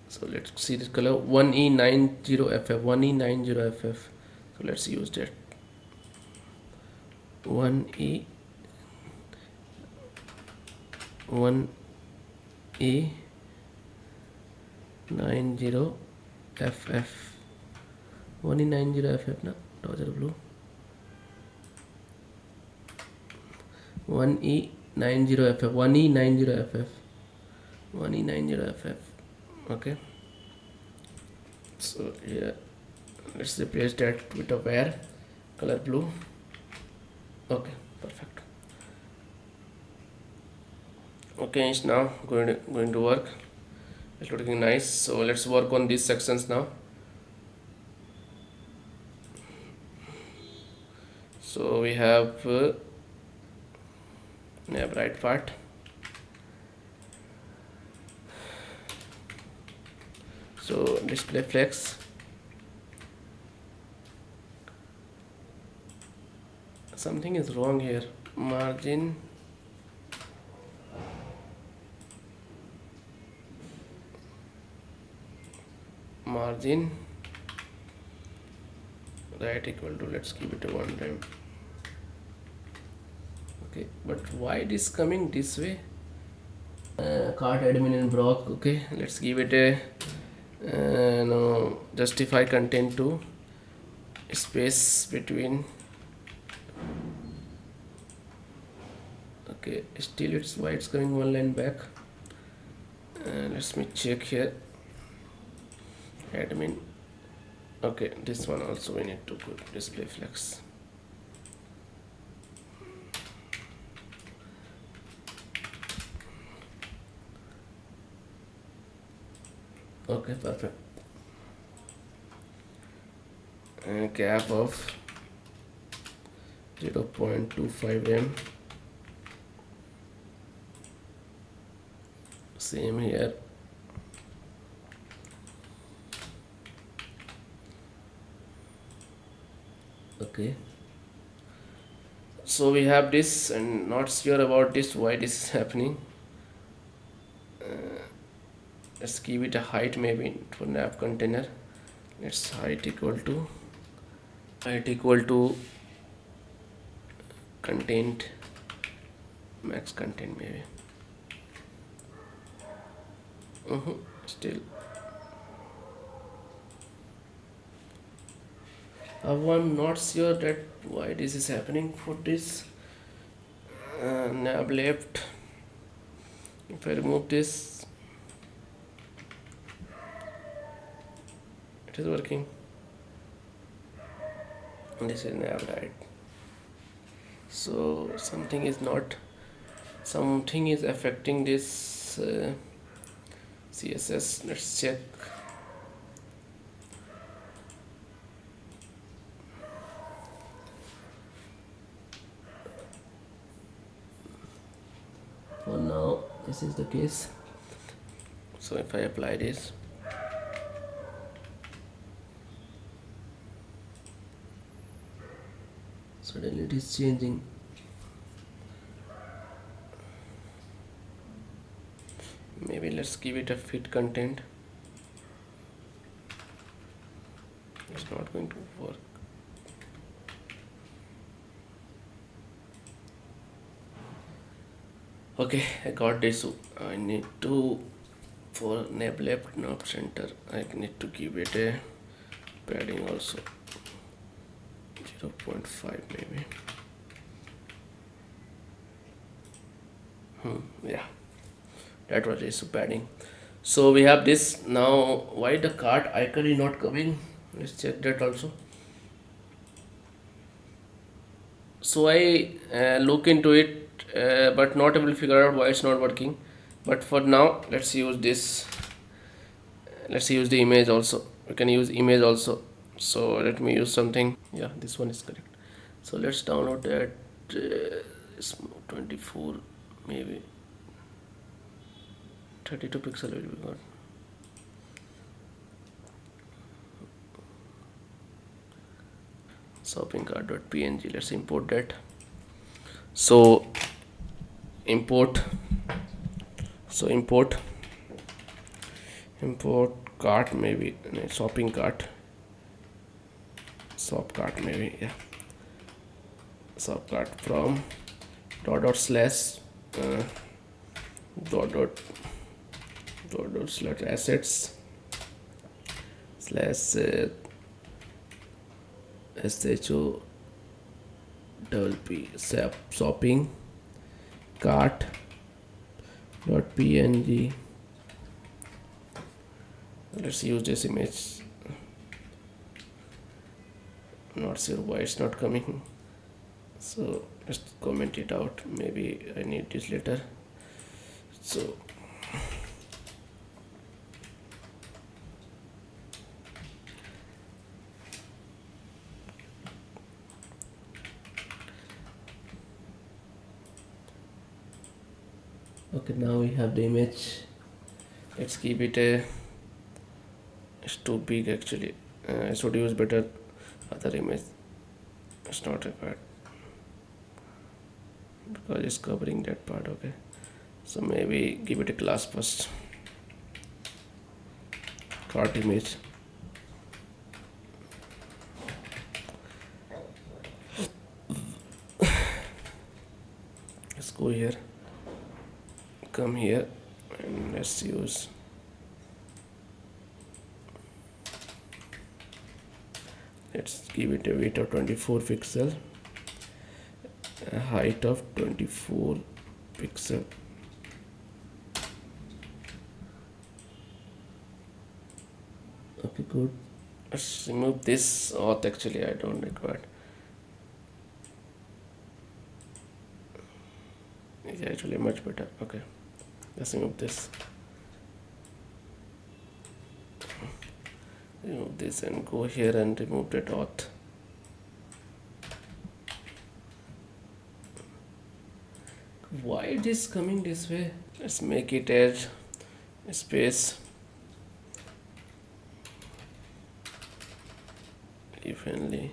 So let's see this color 1E90FF 1E90FF. So let's use that 1E 1E90FF 1E90FF na torture blue 1E90FF 1E90FF 1E90FF. Okay, so here let's replace that with a where color blue. Okay, perfect. Okay, it's now going to work. It's looking nice. So let's work on these sections now. So we have nav right part. So display flex, something is wrong here. Margin right equal to, let's give it a one time. Okay, but why it is coming this way? Cart admin and block. Okay, let's give it a no, justify content to space between. Okay, still it's why it's coming one line back. Let me check here. Admin. Okay, this one also we need to put display flex. Okay, perfect. Gap of 0.25 m. Same here. Okay, so we have this, and not sure about this, why this is happening. Let's give it a height maybe for nav container. Let's height equal to content, max content maybe. Still I'm not sure that why this is happening for this. Nav left, if I remove this, it is working. And this is nav right. So something is affecting this CSS. Let's check. For now, this is the case. So if I apply this, Suddenly it is changing. Maybe let's give it a fit content. It's not going to work. Okay, I got this. I need to, for nav left, nav center, I need to give it a padding also. 0.5 maybe. Yeah, that was issue padding. So we have this now. Why the cart icon is not coming? Let's check that also. So I look into it, but not able to figure out why it's not working. But for now, let's use this. Let's use the image also. We can use image also. So let me use something. Yeah, this one is correct. So let's download that. 24 maybe 32 pixel will be good. Shopping cart.png. Let's import that. So import. So import cart maybe. Shopping cart. Shop cart maybe. Yeah. Shop cart from dot slash dot slash assets slash sho double p shopping cart dot png. Let's use this image. Not sure why it's not coming, so let's comment it out. Maybe I need this later. So okay, now we have the image. Let's keep it a. It's too big actually. I should use better other image. It's not required because it's covering that part. Okay, so maybe give it a class first. Cart image. Let's go here, come here, and let's use let's give it a weight of 24 pixel, a height of 24 pixel. Okay, good. Let's remove this auth. Actually, I don't require. It's actually much better. Okay, let's remove this. Remove this and go here and remove that auth. Why it is coming this way? Let's make it as space evenly.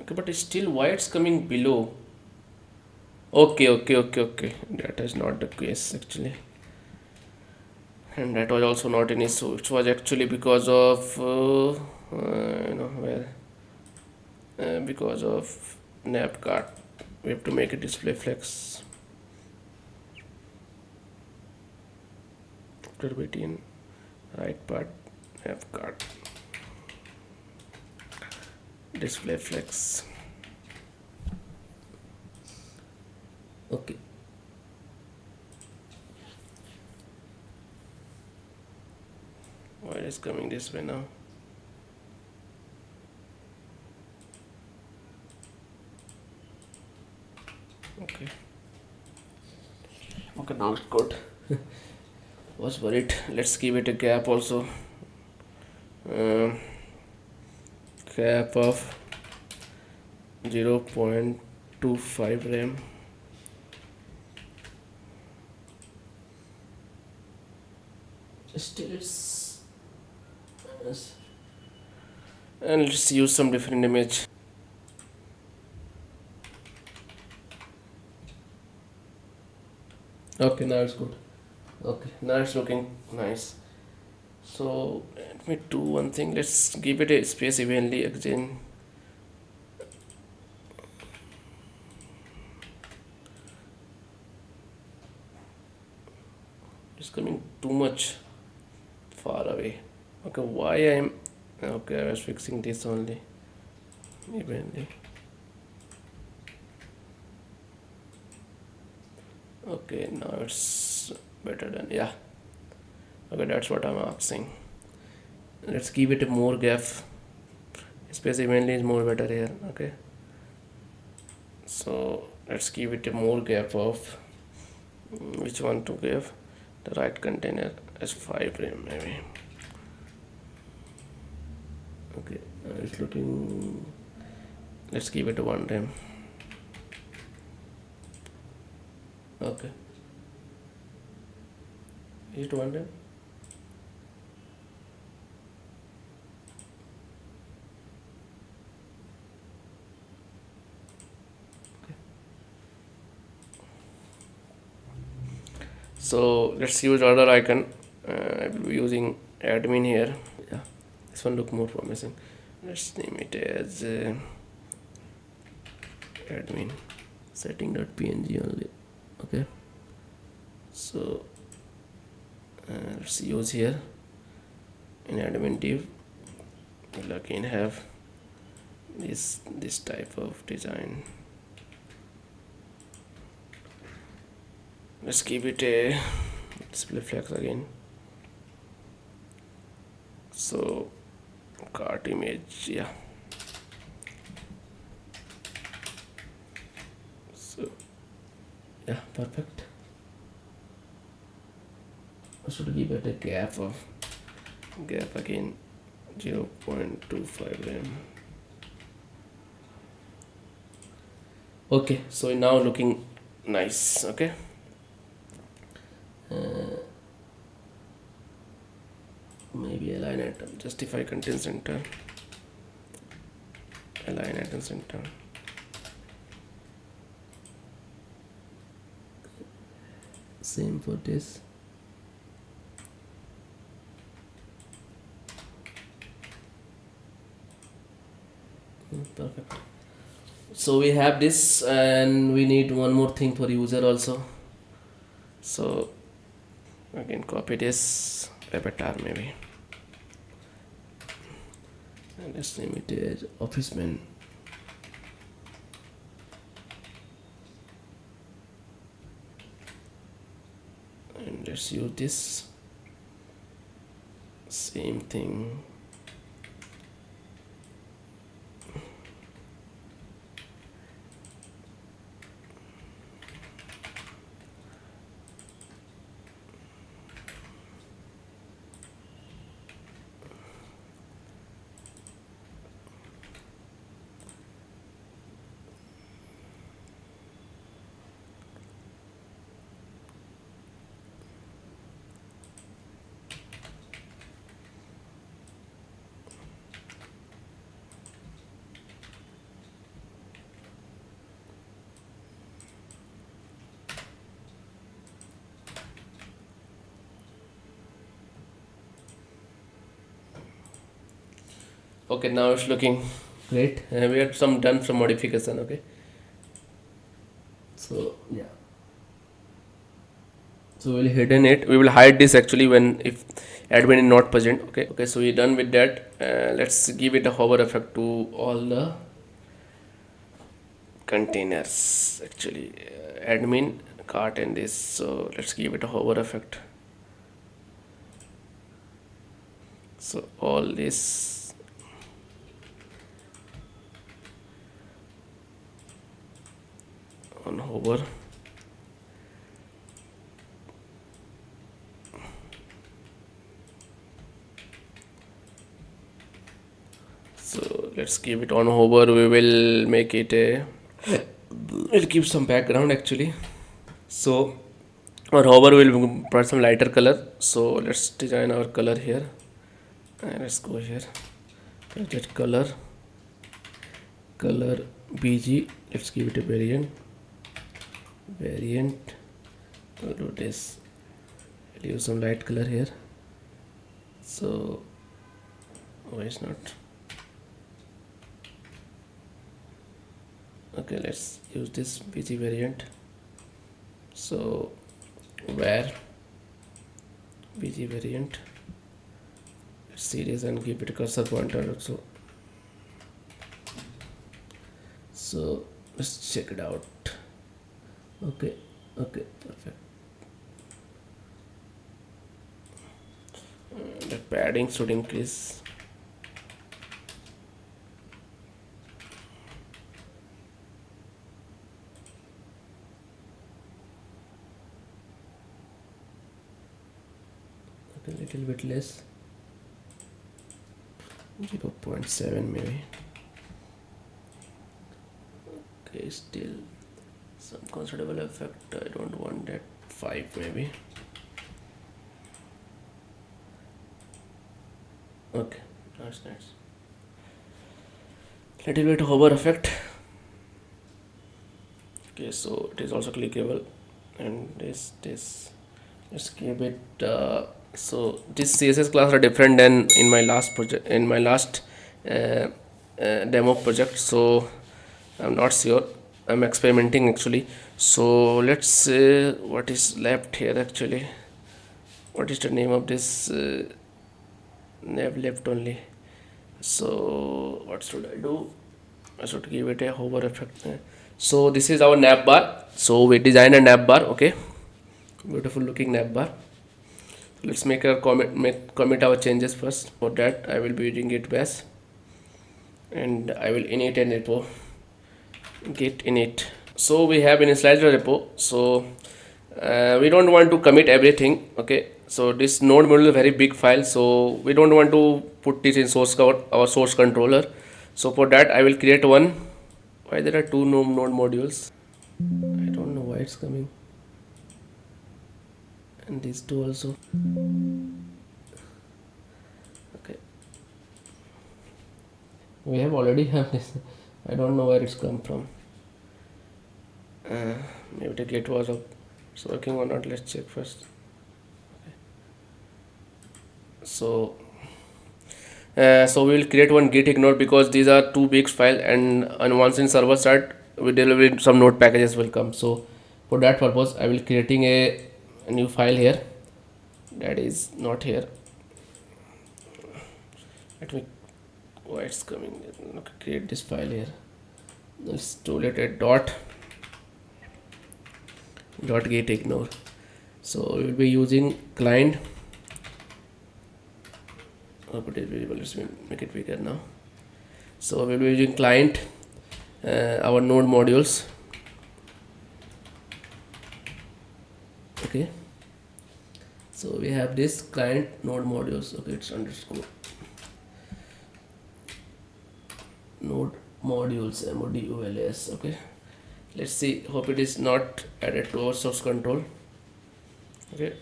Okay, but still why it's coming below? Okay. That is not the case actually. And that was also not an issue. It was actually because of because of nav cart. We have to make a display flex. Between right part nav cart display flex. Okay. Why is coming this way now? Okay, now it's good. Was worried. Let's give it a gap also. Gap of 0.25 RAM. Still it's and let's use some different image. Okay, now it's good. Okay, now it's looking nice. So let me do one thing. Let's give it a space evenly again. It's coming too much far away. Okay, why I'm okay? I was fixing this only evenly. Okay, now it's better than, yeah. Okay, that's what I'm asking. Let's give it a more gap. Space evenly is more better here. Okay, so let's give it a more gap of which one to give the right container as 5 rem maybe. Okay, it's looking, let's give it a 1 rem. Okay, is it 1 rem? So let's use other icon. I will be using admin here. Yeah, this one look more promising. Let's name it as admin setting.png only. Okay, so let's use here in admin div. We'll again have this type of design. Let's give it a display flags again. So cart image, yeah. So yeah, perfect. I should give it a gap again 0.25 rem. Okay, so now looking nice. Okay, maybe align item, justify content center, align item center. Same for this. Perfect. So we have this, and we need one more thing for user also. So again copy this avatar maybe, and let's name it as office man. And let's use this same thing. Okay, now it's looking great. We had done some modification. Okay, so yeah, so we'll hidden it. We will hide this actually when if admin is not present. Okay, so we're done with that. Let's give it a hover effect to all the containers actually, admin, cart, and this. So let's give it a hover effect. So all this on hover. So let's give it on hover. We will make it a, we'll give some background actually. So our hover will put some lighter color. So let's design our color here, and let's go here. Get color bg, let's give it a variant. I'll do this, I'll use some light color here. So why is not okay? Let's use this bg variant. So where bg variant, let's see this and give it a cursor pointer also. So let's check it out. Okay, perfect. The padding should increase. Okay, little bit less, 0.7 maybe. Okay, still some considerable effect. I don't want that. 5 maybe. Okay, that's nice. Little bit hover effect. Okay, so it is also clickable, and this let's give it. So this CSS class are different than in my last project, in my last demo project. So I'm not sure. I'm experimenting actually. So let's say what is left here actually. What is the name of this? Nav left only. So what should I do? I should give it a hover effect. So this is our navbar. So we designed a navbar. Okay, beautiful looking navbar. Let's make a commit our changes first. For that I will be using Git-bash, and I will init a repo, git init. So we have initialized the repo. So we don't want to commit everything. Okay, so this node module is a very big file, so we don't want to put this in source code, our source controller. So for that I will create one. Why there are two node modules? I don't know why it's coming. And these two also. Okay, we have already have this. I don't know where it's come from. Maybe the git was up. It's working or not. Let's check first. Okay. So so we will create one git ignore, because these are two big files, and once in server side we deliver some node packages will come. So for that purpose I will creating a new file here that is not here. Let me, why it's coming. Okay, create this file here. Let's do it a dot git ignore. So we will be using client. Put it variable. Let's make it bigger now. So we'll be using client, our node modules. Okay, so we have this client node modules. Okay, it's underscore node modules, modules. Okay, let's see. Hope it is not added to our source control. Okay,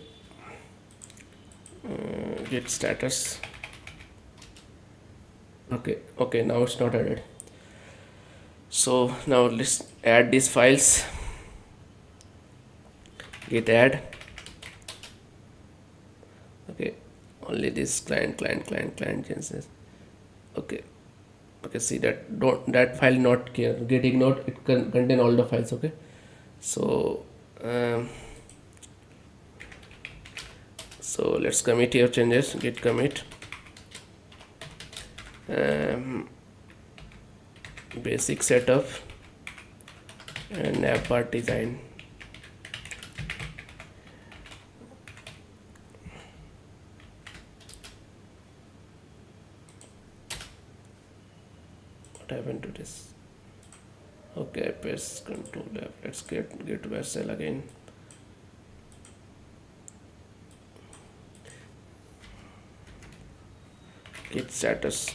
git status. Okay, now it's not added. So now let's add these files. Git add. Okay, only this client changes. Okay, see that file not here. Git ignore, it contain all the files. Okay, so so let's commit your changes. Git commit. Basic setup and Navbar design. What happened to this? Okay, press Control F. Let's get bash cell again. Git status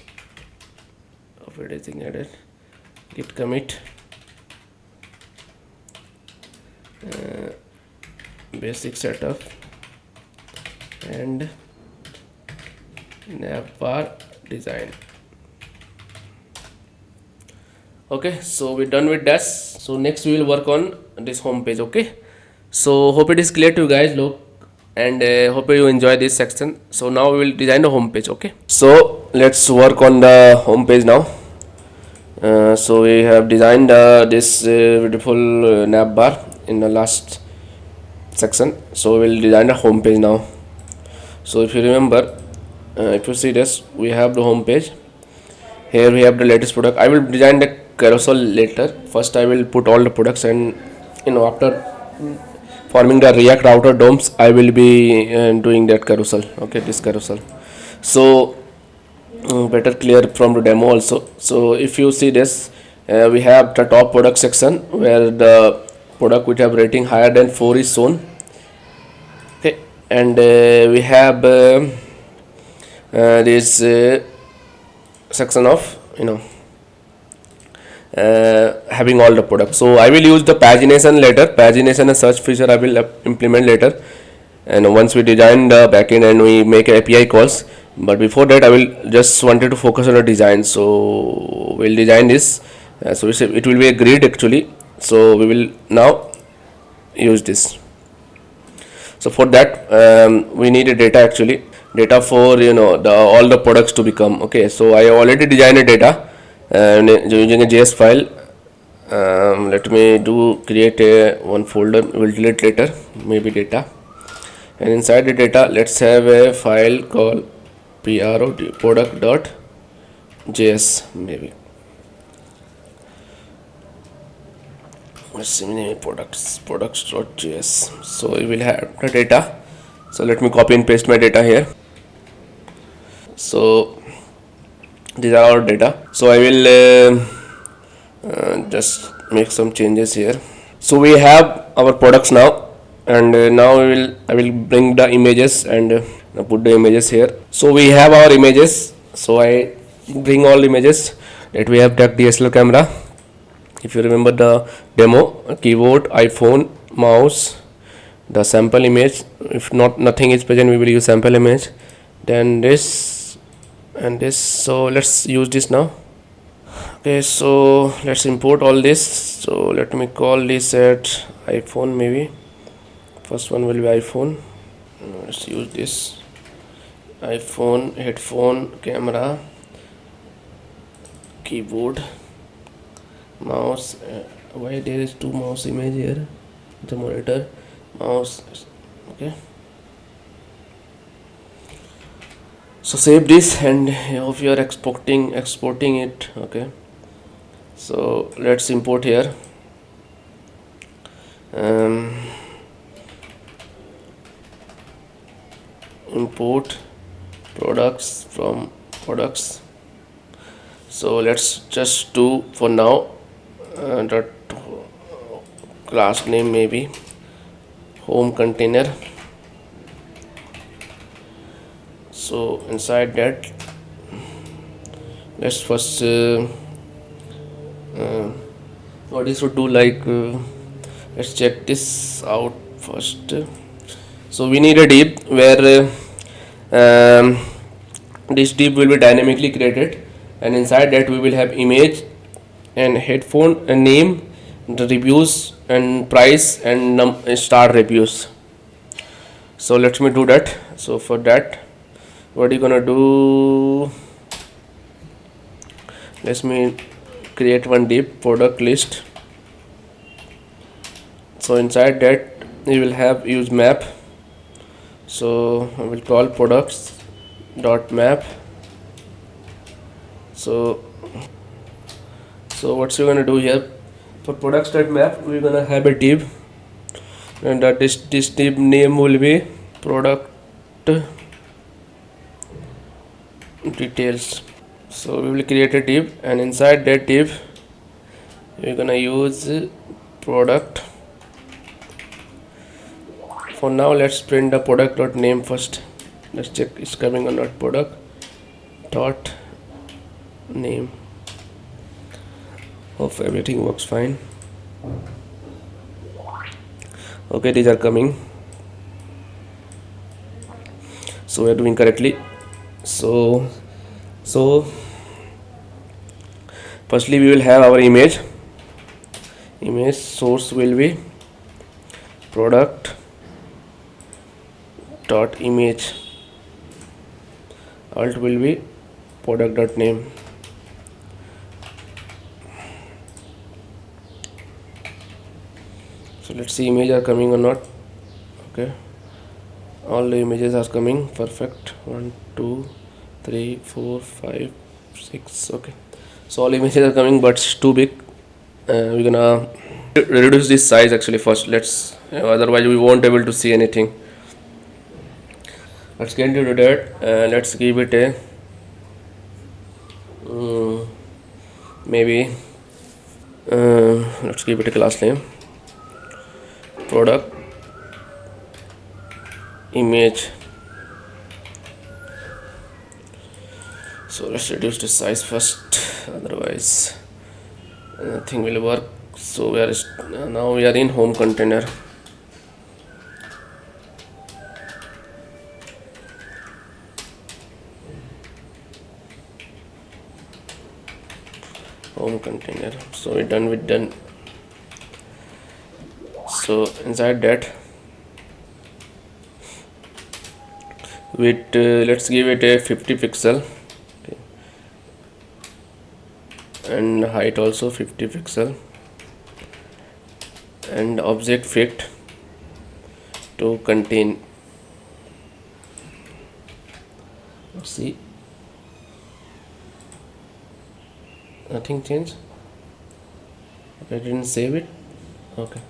of everything added. Git commit. Basic setup and Navbar design. Okay, so we're done with that. So next we will work on this home page. Okay, so hope it is clear to you guys. Look, and hope you enjoy this section. So now we will design the home page. Okay, so let's work on the home page now. So we have designed this beautiful nav bar in the last section. So we'll design the home page now. So if you remember, if you see this, we have the home page. Here we have the latest product. I will design the carousel later. First I will put all the products, and after forming the React router DOMs, I will be doing that carousel. Okay, this carousel. So better clear from the demo also. So if you see this, we have the top product section where the product which have rating higher than 4 is shown. Okay, and we have this section of having all the products. So I will use the pagination later. Pagination and search feature I will implement later, and once we design the backend and we make API calls. But before that, I will just wanted to focus on the design. So we'll design this. So it will be a grid actually. So we will now use this. So for that, we need a data actually. Data for all the products to become. Okay, so I already designed a data using a JS file. Let me create a one folder. We'll delete later, maybe data, and inside the data let's have a file called product.js maybe. Let's see, products.js. So we will have the data. So let me copy and paste my data here. So these are our data. So I will just make some changes here. So we have our products now, and now I will bring the images and put the images here. So we have our images. So I bring all images that we have. Tech DSLR camera. If you remember the demo, keyboard, iPhone, mouse, the sample image. If nothing is present, we will use sample image. Then this and this. So let's use this now. Okay, so let's import all this. So let me call this at iPhone maybe. First one will be iPhone. Let's use this iPhone, headphone, camera, keyboard, mouse. Why there is two mouse image here? The monitor, mouse. Okay, so save this, and if you are exporting it. Okay, so let's import here. Import products from products. So let's just do for now the class name maybe home container. So inside that, let's first what is to do, like let's check this out first. So we need a div where this div will be dynamically created, and inside that we will have image and headphone and name, the reviews and price and star reviews. So let me do that. So for that, what are you gonna do? Let me create one div product list. So inside that we will have use map. So I will call products dot map. So what's we gonna do here? For products dot map, we're gonna have a div, and that this div name will be product details. So we will create a div, and inside that div we're gonna use product. For now, let's print the product dot name first. Let's check it's coming or not. Product dot name. Hope everything works fine. Okay, these are coming. So we are doing correctly. So Firstly, we will have our image source will be product dot image, alt will be product dot name. So let's see images are coming or not. Okay, all the images are coming. Perfect. 1 2 3 4 5 6. Okay, so all images are coming, but it's too big. We're gonna reduce this size actually first. Let's otherwise we won't able to see anything. Let's get into that. Let's give it a maybe let's give it a class name product image. So let's reduce the size first, otherwise nothing will work. So we are now we are in home container. Home container. So we're done with done. So inside that with let's give it a 50 pixel. Okay. And height also 50 pixel, and object fit to contain. Let's see, nothing changed. I didn't save it. Okay.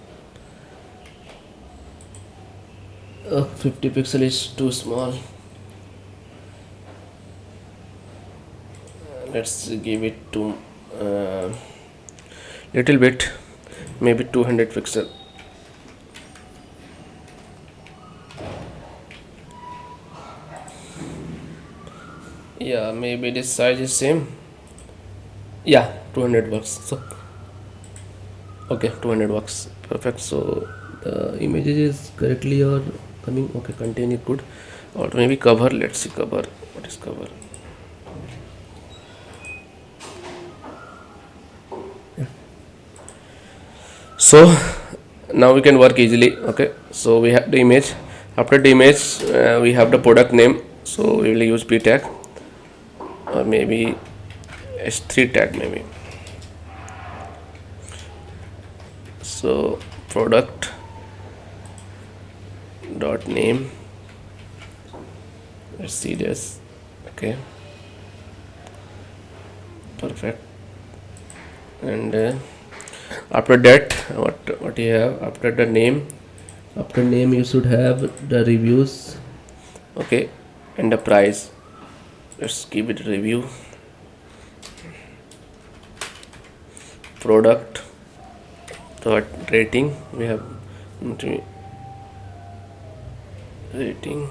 50 pixel is too small. Let's give it to little bit, maybe 200 pixel. Yeah, maybe this size is same. Yeah, 200 works. So okay, 200 works. Perfect. So the images is correctly or coming. Okay, contain it good, or maybe cover. Let's see cover. What is cover? So now we can work easily. Okay, so we have the image. After the image we have the product name, so we will use p tag or maybe s3 tag maybe. So product dot name, let's see this. Okay, perfect. And after that what you have after the name, after name you should have the reviews. Okay, and the price. Let's give it a review. Product dot rating, we have rating.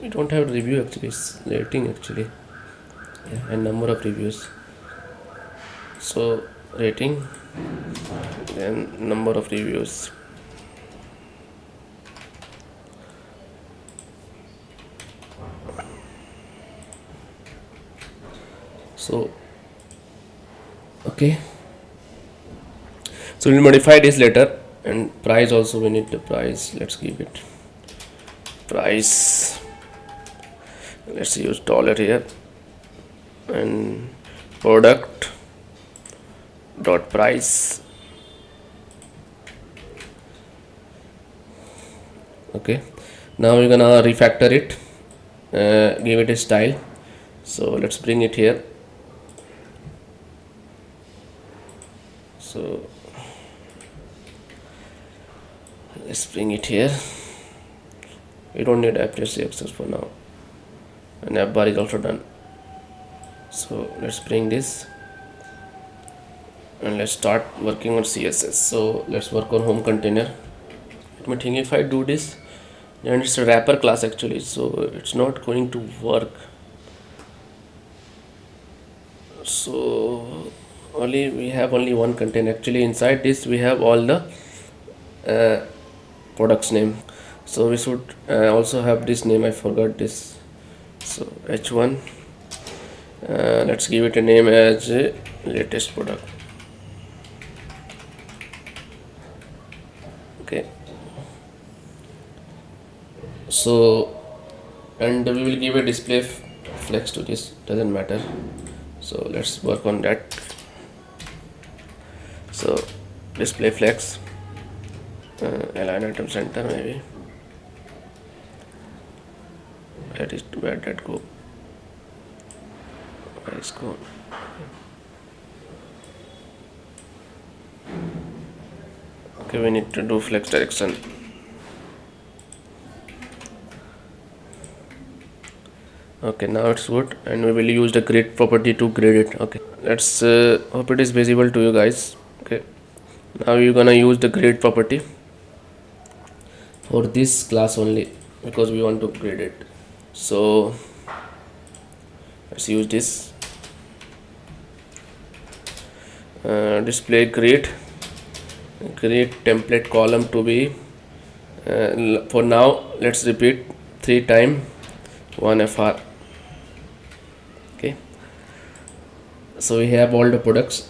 We don't have review actually, it's rating actually. Yeah, and number of reviews. So rating, then number of reviews. So okay, so we'll modify this later. And price also, we need the price. Let's give it price. Let's use dollar here. And product dot price. Okay, now we're gonna refactor it, give it a style. So let's bring it here. So let's bring it here. We don't need AWS CSS for now, and Navbar is also done. So let's bring this and let's start working on CSS. So let's work on home container. Let me think, if I do this, then it's a wrapper class actually, so it's not going to work. So we have only one container actually. Inside this we have all the products name, so we should also have this name. I forgot this. So h1 Let's give it a name as latest product. Okay, so, and we will give a display flex to this, doesn't matter. So let's work on that. So display flex, align item center, maybe where that go, where is go. Okay, we need to do flex direction. Okay, now it's good, and we will use the grid property to grade it. Okay, let's hope it is visible to you guys. Okay, now you're gonna use the grade property for this class only because we want to grade it. So let's use this display grade template column to be for now. Let's repeat 3 times 1 fr. Okay, so we have all the products.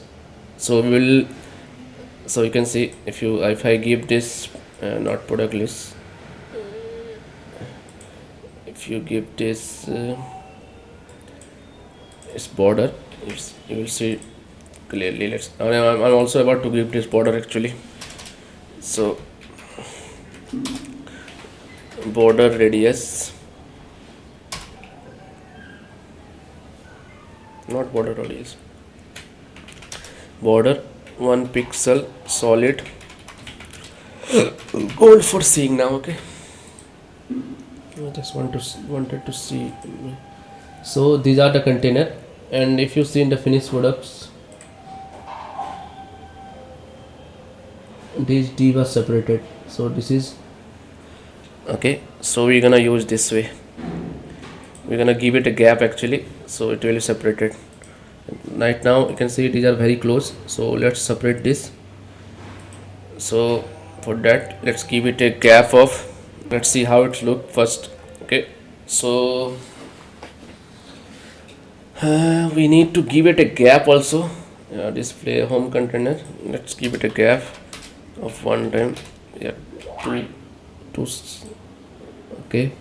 So we will, so you can see if I give this not product list, if you give this its border, you will see clearly. I'm also about to give this border actually. So border radius, not border radius, border 1 pixel solid gold for seeing now. Okay, I just wanted to see. So these are the container, and if you see in the finished products, these div are separated. So this is okay. So we're gonna use this way. We're gonna give it a gap actually, so it will be separated. Right now you can see these are very close, so let's separate this. So for that, let's give it a gap of, let's see how it look first. Okay, so we need to give it a gap also. Display home container, let's give it a gap of 1 time, yeah, two. Okay,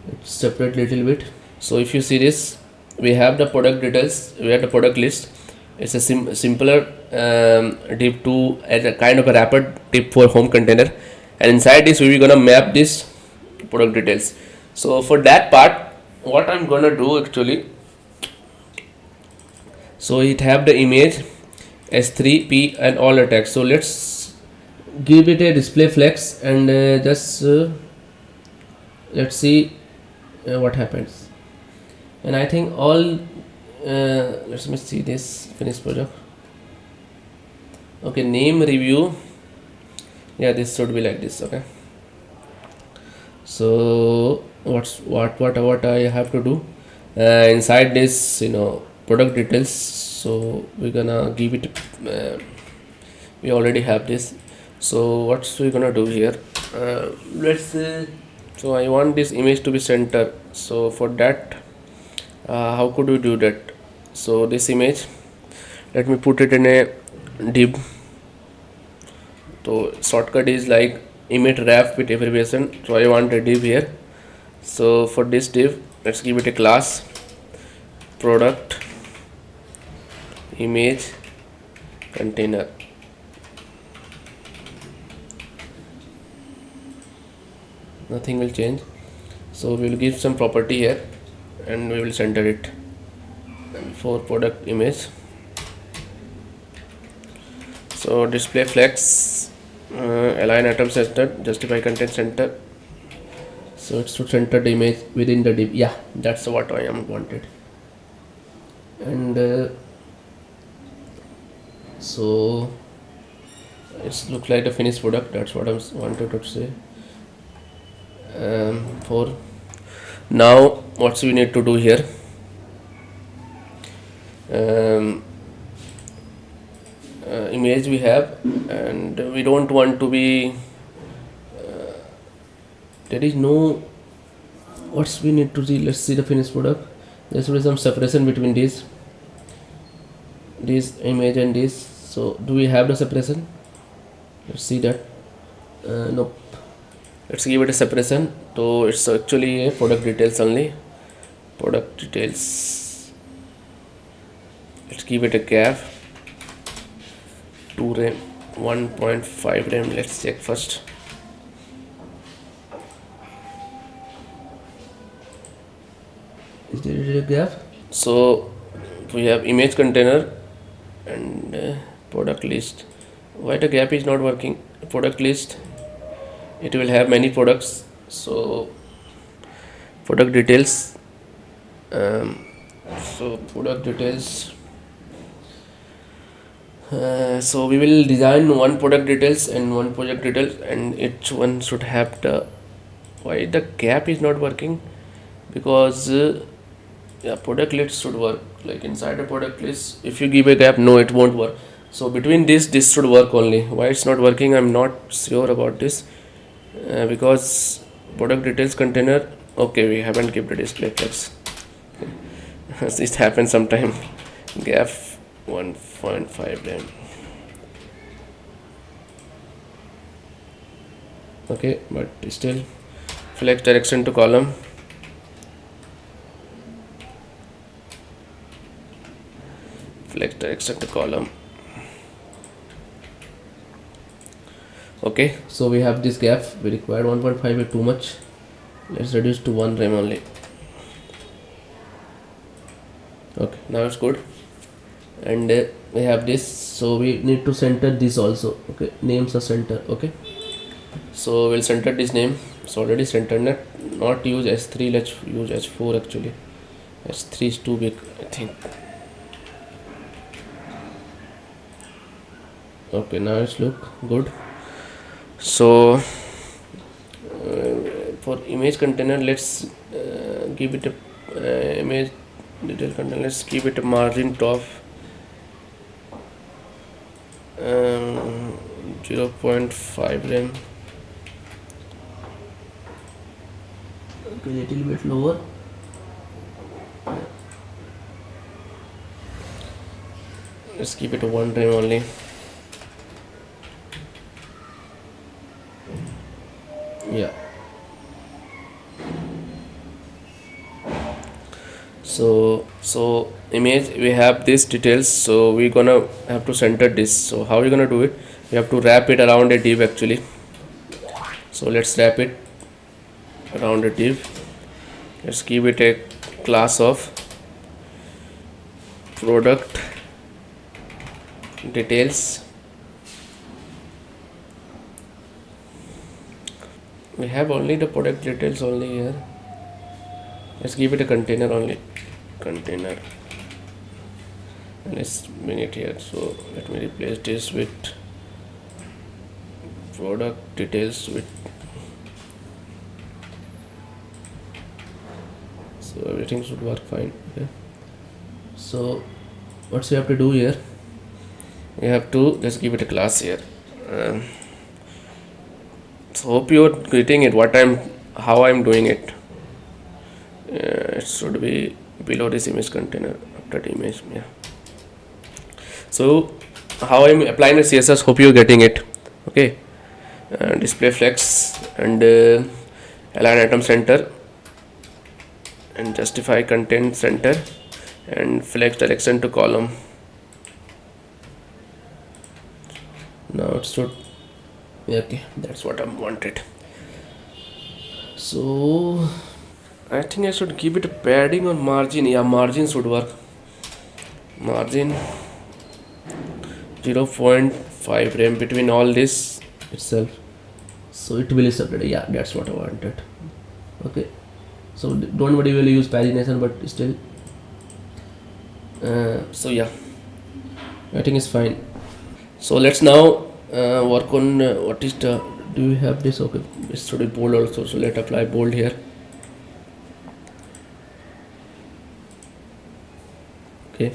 let's separate little bit. So if you see this, we have the product details, we have the product list. It's a simpler div to as a kind of a wrapper div for home container, and inside this we're gonna map this product details. So for that part, what I'm gonna do actually, so it have the image s3p and all the text. So let's give it a display flex and just let's see what happens. And I think all let me see this finished project. Okay, name review, yeah, this should be like this. Okay, so what I have to do inside this, product details. So we're gonna give it we already have this. So what's we gonna do here, let's say, so I want this image to be center. So for that, how could we do that? So this image, let me put it in a div. So shortcut is like image ref with abbreviation. So I want a div here. So for this div, let's give it a class product image container. Nothing will change. So we will give some property here and we will center it for product image. So display flex, align item center, justify content center. So it's to center the image within the div. Yeah, that's what I am wanted. And so it's look like the finished product. That's what I wanted to say. For now, what we need to do here, image we have, and we don't want to be there is no, what's we need to see. Let's see the finished product. there should be some separation between this image and this. So do we have the separation? Let's see that. Nope. Let's give it a separation. So it's actually a product details only. Product details. Let's give it a gap. 2 rem, 1.5 rem. Let's check first. Is there a gap? So we have image container and product list. Why the gap is not working? Product list, it will have many products. So product details, so product details, so we will design one product details and one project details, and each one should have the, why the gap is not working? Because yeah, product list should work. Like inside the product list, if you give a gap, no, it won't work. So between this should work only. Why it's not working, I'm not sure about this. Because product details container, okay, we haven't kept the display flex. This happens sometime. Gap 1.5 rem. Okay, but still flex direction to column. Flex direction to column. Okay, so we have this gap. We require 1.5 is too much. Let's reduce to 1 rem only. Okay, now it's good. And we have this, so we need to center this also. Okay, names are center. Okay, so we'll center this name. It's already centered. Not use S3, let's use S4 actually. S3 is too big, I think. Okay, now it's look good. So for image container, let's give it a image detail container. Let's give it a margin top 0.5 rem. Okay, little bit lower. Let's keep it a 1 rem only. Yeah. So image, we have these details, so we're gonna have to center this. So how are we gonna do it? We have to wrap it around a div actually. So let's wrap it around a div. Let's give it a class of product details. We have only the product details only here. Let's give it a container only. Container. And let's bring it here. So let me replace this with product details with. So everything should work fine. Okay. So what we have to do here? We have to just give it a class here. So hope you're getting it. How I'm doing it. It should be below this image container after the image. Yeah. So how I'm applying the CSS. Hope you're getting it. Okay. Display flex and align item center and justify content center and flex direction to column. Now it should. Okay, that's what I wanted. So I think I should give it a padding on margin. Yeah, margin should work. Margin 0.5 rem between all this itself. So it will be separated. Yeah, that's what I wanted. Okay. So don't worry, we'll use pagination, but still. So yeah, I think it's fine. So let's now work on what is the. Do we have this? Okay, it should be bold also. So let's apply bold here. Okay,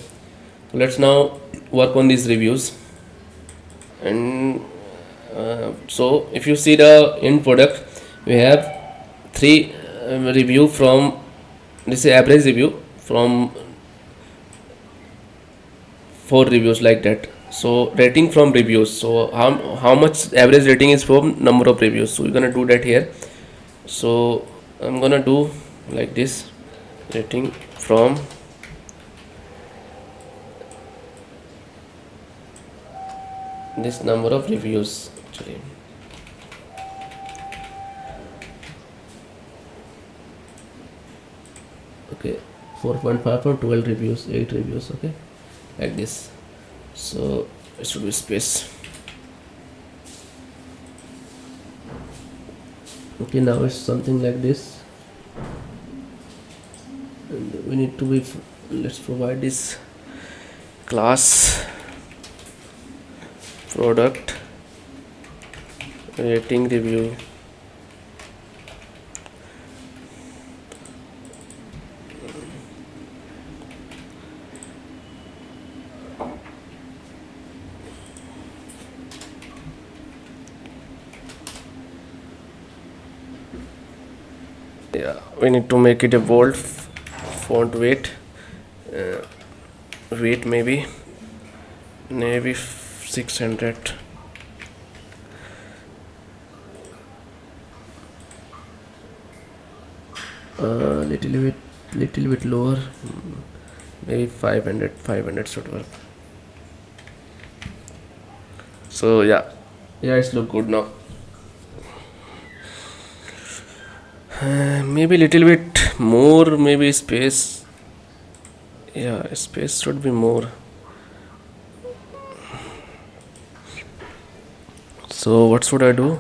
so let's now work on these reviews. And so if you see the end product, we have 3 review from this is average review from 4 reviews like that. So rating from reviews, so how much average rating is from number of reviews. So we're gonna do that here. So I'm gonna do like this, rating from this number of reviews actually. Okay, 4.5 from 12 reviews, 8 reviews, okay, like this. So it should be space. Okay, now it's something like this, and we need to be, let's provide this class product rating review. Yeah, we need to make it a bold font weight, weight maybe 600. Little bit lower, maybe 500 should work. So yeah, it's look good now. Maybe little bit more, maybe space. Yeah, space should be more. So what should I do?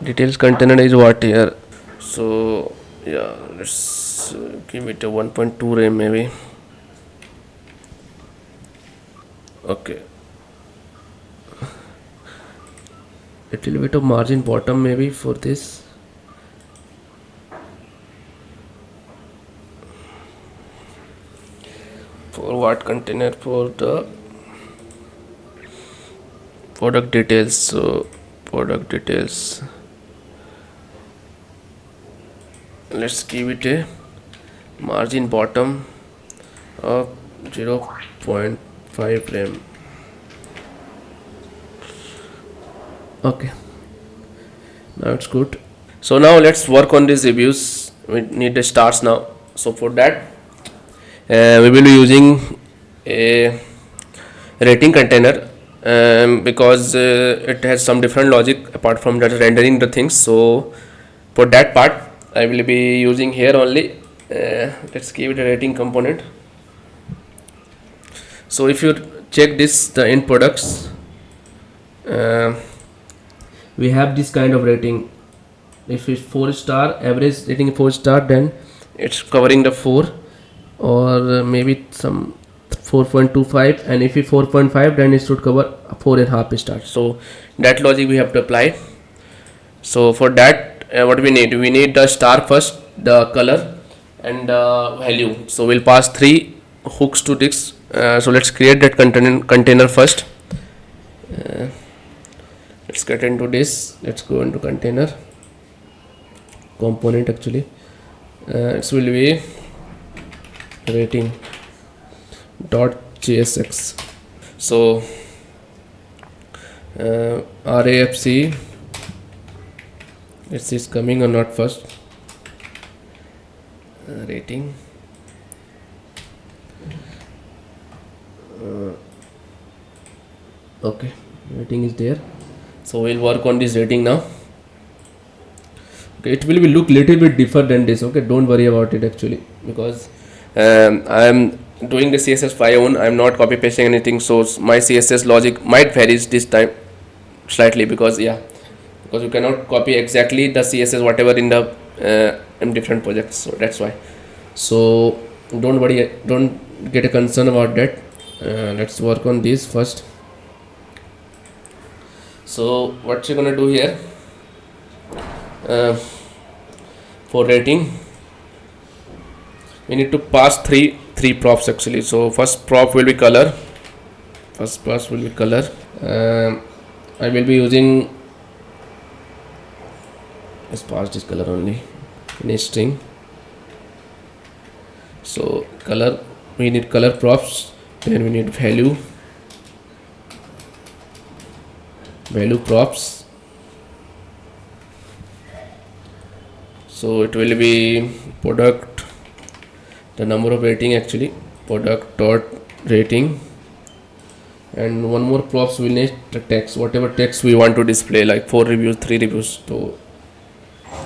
Details container is what here. So yeah, let's give it a 1.2 RAM maybe. Okay, little bit of margin bottom maybe for this. For what container? For the product details. So product details, let's give it a margin bottom of 0.5 RAM. Okay, now it's good. So now let's work on these reviews. We need the stars now. So for that we will be using a rating container, because it has some different logic apart from just rendering the things. So for that part I will be using here only. Let's give it a rating component. So if you check this, the end products, we have this kind of rating. If it's 4-star, average rating 4-star, then it's covering the 4, or maybe some 4.25, and if it's 4.5, then it should cover 4.5 stars. So that logic we have to apply. So for that what we need the star first, the color, and value. So we'll pass 3 hooks to this. So let's create that container first. Let's get into this. Let's go into container component. Actually it will be rating .jsx. so RAFC, let's see it's coming or not first. Rating okay, rating is there. So we'll work on this rating now. Okay, it will be look little bit different than this. Okay, don't worry about it actually, because I am doing the CSS by own. I am not copy pasting anything, so my CSS logic might varies this time slightly, because you cannot copy exactly the CSS whatever in the in different projects. So that's why. So don't worry, don't get a concern about that. Let's work on this first. So what you're gonna do here, for rating we need to pass three props actually. So first prop will be color. I will be using, let's pass this color only. in a string. So color, we need color props, then we need value props. So it will be product, the number of rating actually, product dot rating, and one more props we need the text, whatever text we want to display, like 4 reviews, 3 reviews, so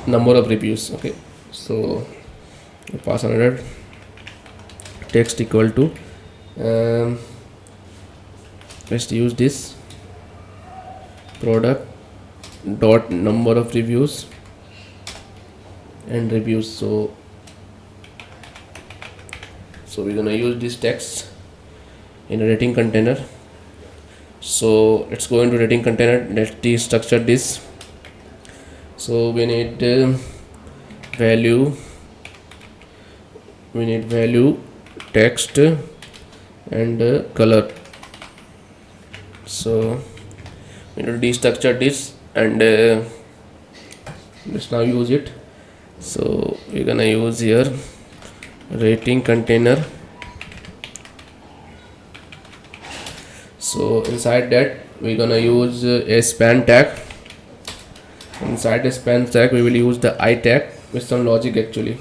number of reviews. Okay, so pass another text equal to let's use this product dot number of reviews and reviews. So we're gonna use this text in a rating container. So let's go into rating container. Let's destructure this. So we need value, text, and color. So we need to destructure this, and let's now use it. So we're gonna use here rating container. So inside that we're gonna use a span tag. Inside the span tag we will use the I tag with some logic actually.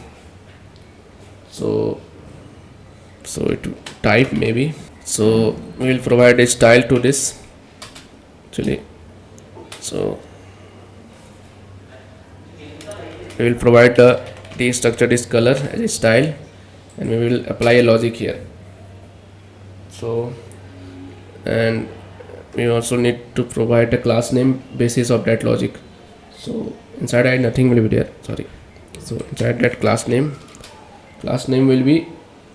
So it type maybe. So we will provide a style to this actually. So we will provide the destructure this color as a style, and we will apply a logic here. So, and we also need to provide a class name basis of that logic. So inside I nothing will be there, sorry. So inside that class name will be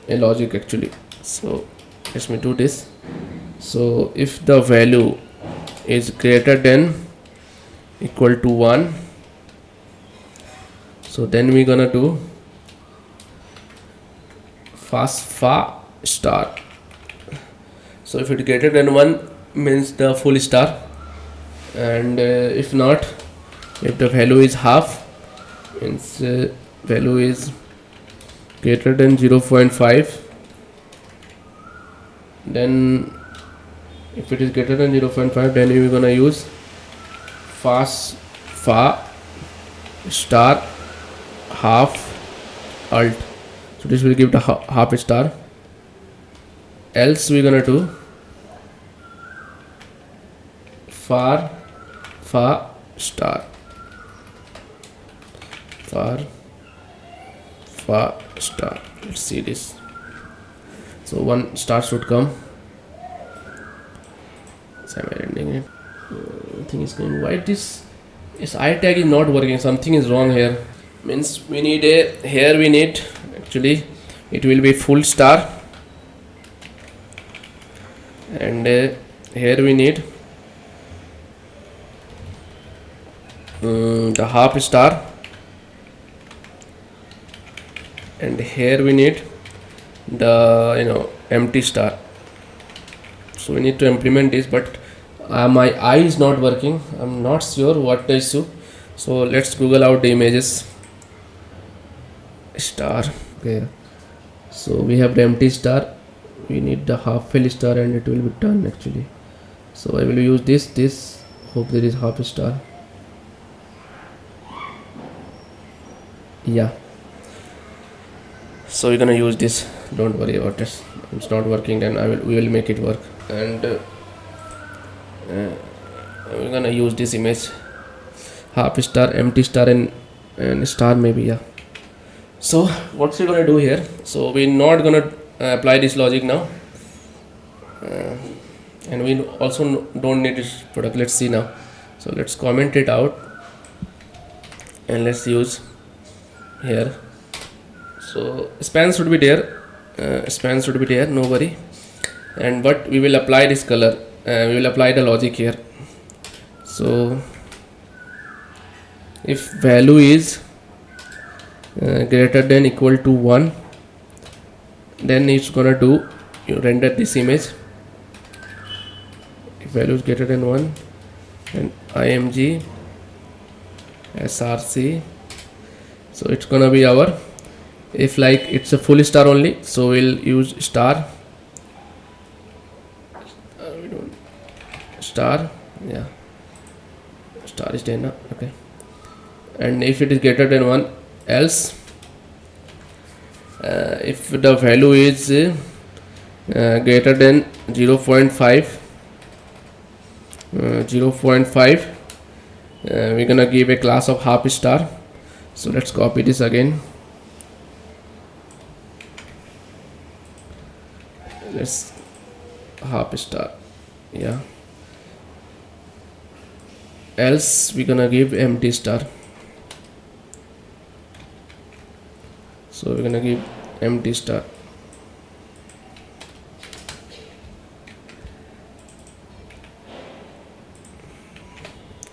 a logic actually. So let me do this. So if the value is greater than equal to 1, so then we're gonna do fa star. So if it greater than 1 means the full star, and if not, if the value is half means value is greater than 0.5, then if it is greater than 0.5, then we're gonna use fa star half alt. So this will give the half star. Else we're gonna do fa star star. Let's see this. So one star should come. So I'm ending it. Thing is going. Why this I tag is not working? Something is wrong here. Means we need here we need actually it will be full star, and here we need the half star, and here we need the empty star. So we need to implement this, but my eye is not working. I'm not sure what the issue. So let's Google out the images. Star. Okay. So we have the empty star. We need the half fill star, and it will be done actually. So I will use this. Hope there is half star. Yeah. So we're gonna use this. Don't worry about this. It's not working. Then we will make it work, and we're gonna use this image. Half star, empty star, and star maybe. Yeah. So what's we gonna do here? So we're not gonna apply this logic now, and we also don't need this product. Let's see now. So let's comment it out, and let's use here. So span should be there. No worry. And but we will apply this color. We will apply the logic here. So if value is greater than equal to 1, then it's gonna do render this image. If value is greater than 1, then img src So it's gonna be our, if like it's a full star only, so we'll use star. We don't star, yeah, star is 10 now. Okay, and if it is greater than 1, else if the value is greater than 0.5, we're gonna give a class of half star. So let's copy this again. Let's half star, yeah. Else we're gonna give empty star. So we're gonna give empty star.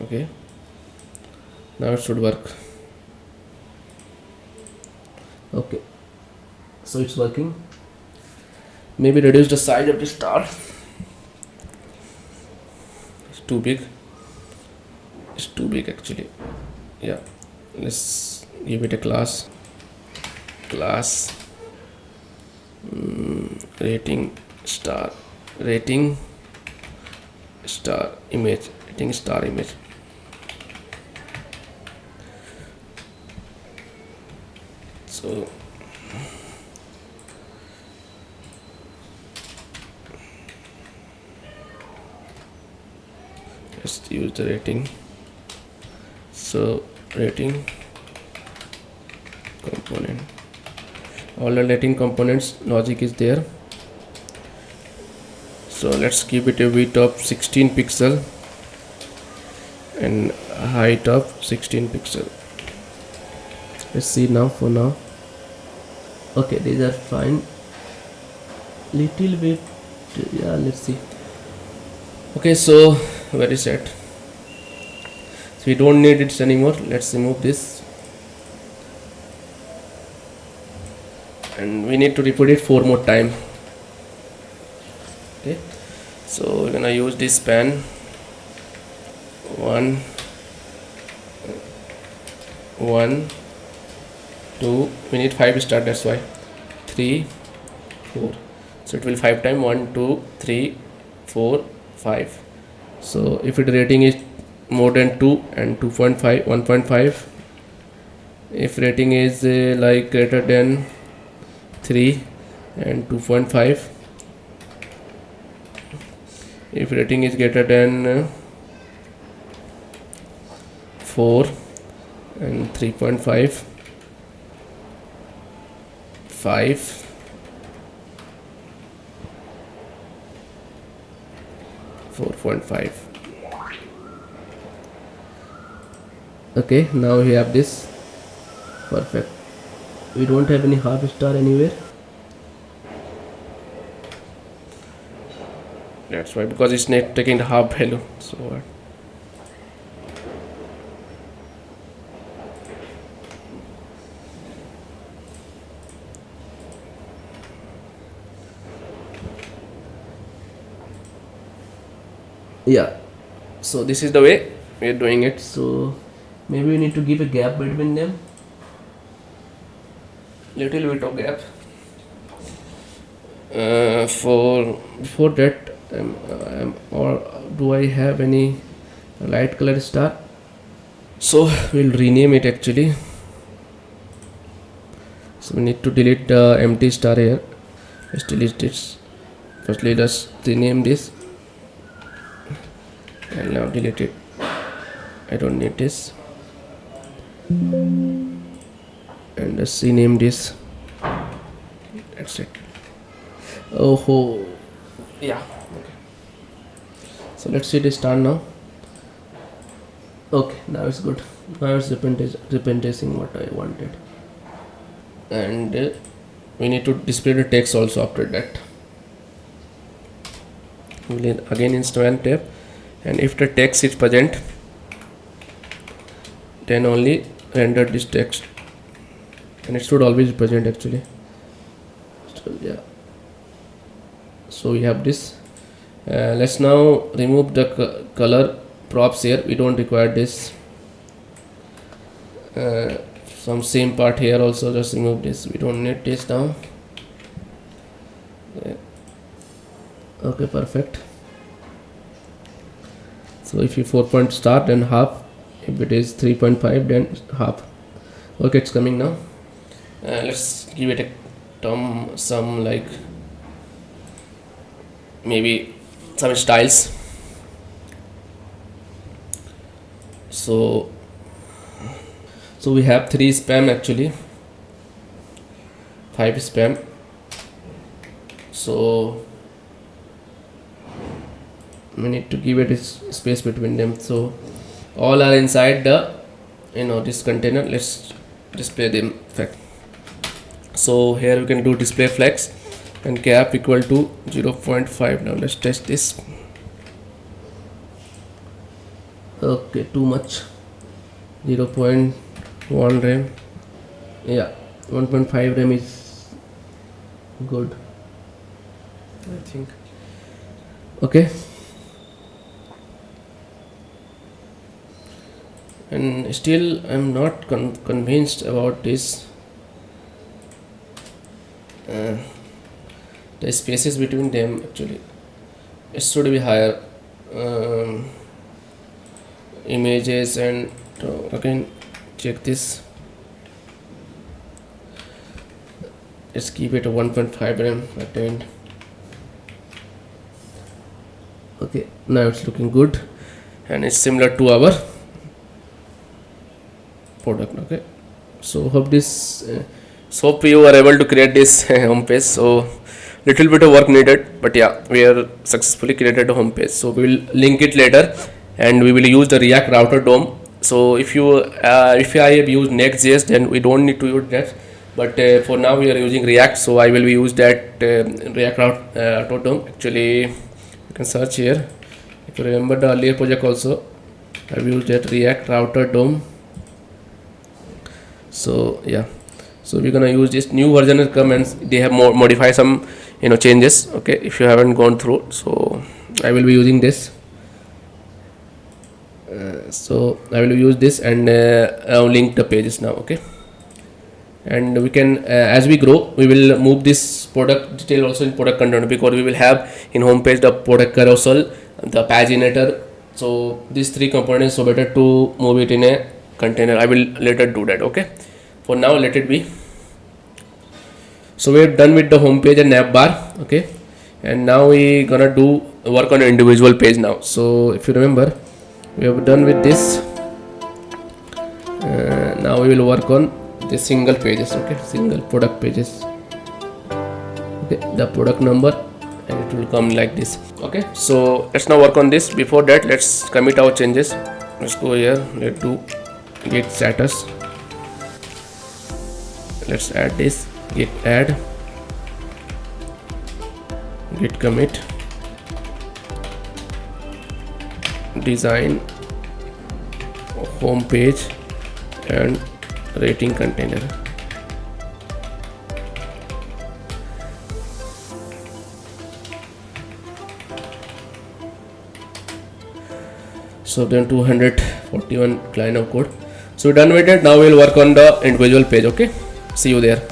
Okay, now it should work. Okay, so it's working. Maybe reduce the size of the star. It's too big. It's too big actually. Yeah, let's give it a class. Rating star image. So let's use the rating. So rating component, all the rating components logic is there. So let's give it a width of 16 pixel and height of 16 pixel. Let's see now. For now, okay, these are fine. Little bit, yeah, let's see. Okay, so where is it? So we don't need it anymore. Let's remove this, and we need to repeat it 4 more time. Okay, so we're gonna use this span 1 2, we need 5 star, that's why 3 4, so it will 5 times 1 2 3 4 5. So if the rating is more than 2 and 2.5 1.5, if rating is like greater than 3 and 2.5, if rating is greater than 4 and 3.5, 5, 4.5. Okay, now we have this. Perfect. We don't have any half star anywhere. That's why, because it's not taking the half value. So what? Yeah, so this is the way we are doing it. So maybe we need to give a gap between them, little bit of gap. For before that, or do I have any light color star? So we'll rename it actually. So we need to delete the empty star here. Let's delete this. Firstly, let's rename this. And now delete it. I don't need this. And let's rename this. That's it. Oh, yeah. Okay. So let's see this done now. Okay, now it's good. Now it's representing what I wanted. And we need to display the text also after that. We'll again instrument tab. And if the text is present, then only render this text, and it should always be present actually. So yeah, so we have this. Let's now remove the color props here. We don't require this. some same part here also. Just remove this, we don't need this now. Okay, perfect. So if you 4 point start, then half. If it is 3.5, then half. Okay, it's coming now. Let's give it a term, some like maybe some styles. So we have 3 spam actually, 5 spam. So we need to give it a space between them. So all are inside the this container. Let's display them fact. So here we can do display flex and cap equal to 0.5. Now let's test this. Okay, too much. 0.1 RAM. Yeah, 1.5 RAM is good, I think. Okay, and still I'm not convinced about this. The spaces between them actually, it should be higher. Images and again check this. Let's keep it a 1.5 RAM at the end. Okay, now it's looking good and it's similar to our product. Okay, so hope this hope you are able to create this home page. So little bit of work needed, but yeah, we are successfully created a home page. So we will link it later, and we will use the React router DOM. So if I have used Next.js, then we don't need to use that, but for now we are using React, so I will use that React router DOM. Actually, you can search here. If you remember the earlier project also, I have used that React router DOM. So yeah, so we're gonna use this new version has come and they have modify some changes. Okay, if you haven't gone through, so I will be using this. So I will use this and I'll link the pages now. Okay, and we can as we grow, we will move this product detail also in product container, because we will have in home page the product carousel, the paginator. So these 3 components, so better to move it in a container. I will later do that. Okay, for now let it be. So we are done with the home page and navbar. Okay, and now we gonna do work on an individual page now. So if you remember, we have done with this. Now we will work on the single pages. Okay, single product pages. Okay, the product number, and it will come like this. Okay, so let's now work on this. Before that, let's commit our changes. Let's go here. Let's do git status. Let's add this. Git add, git commit, design, home page, and rating container. So then 241 line of code. So done with it. Now we'll work on the individual page. Okay, see you there.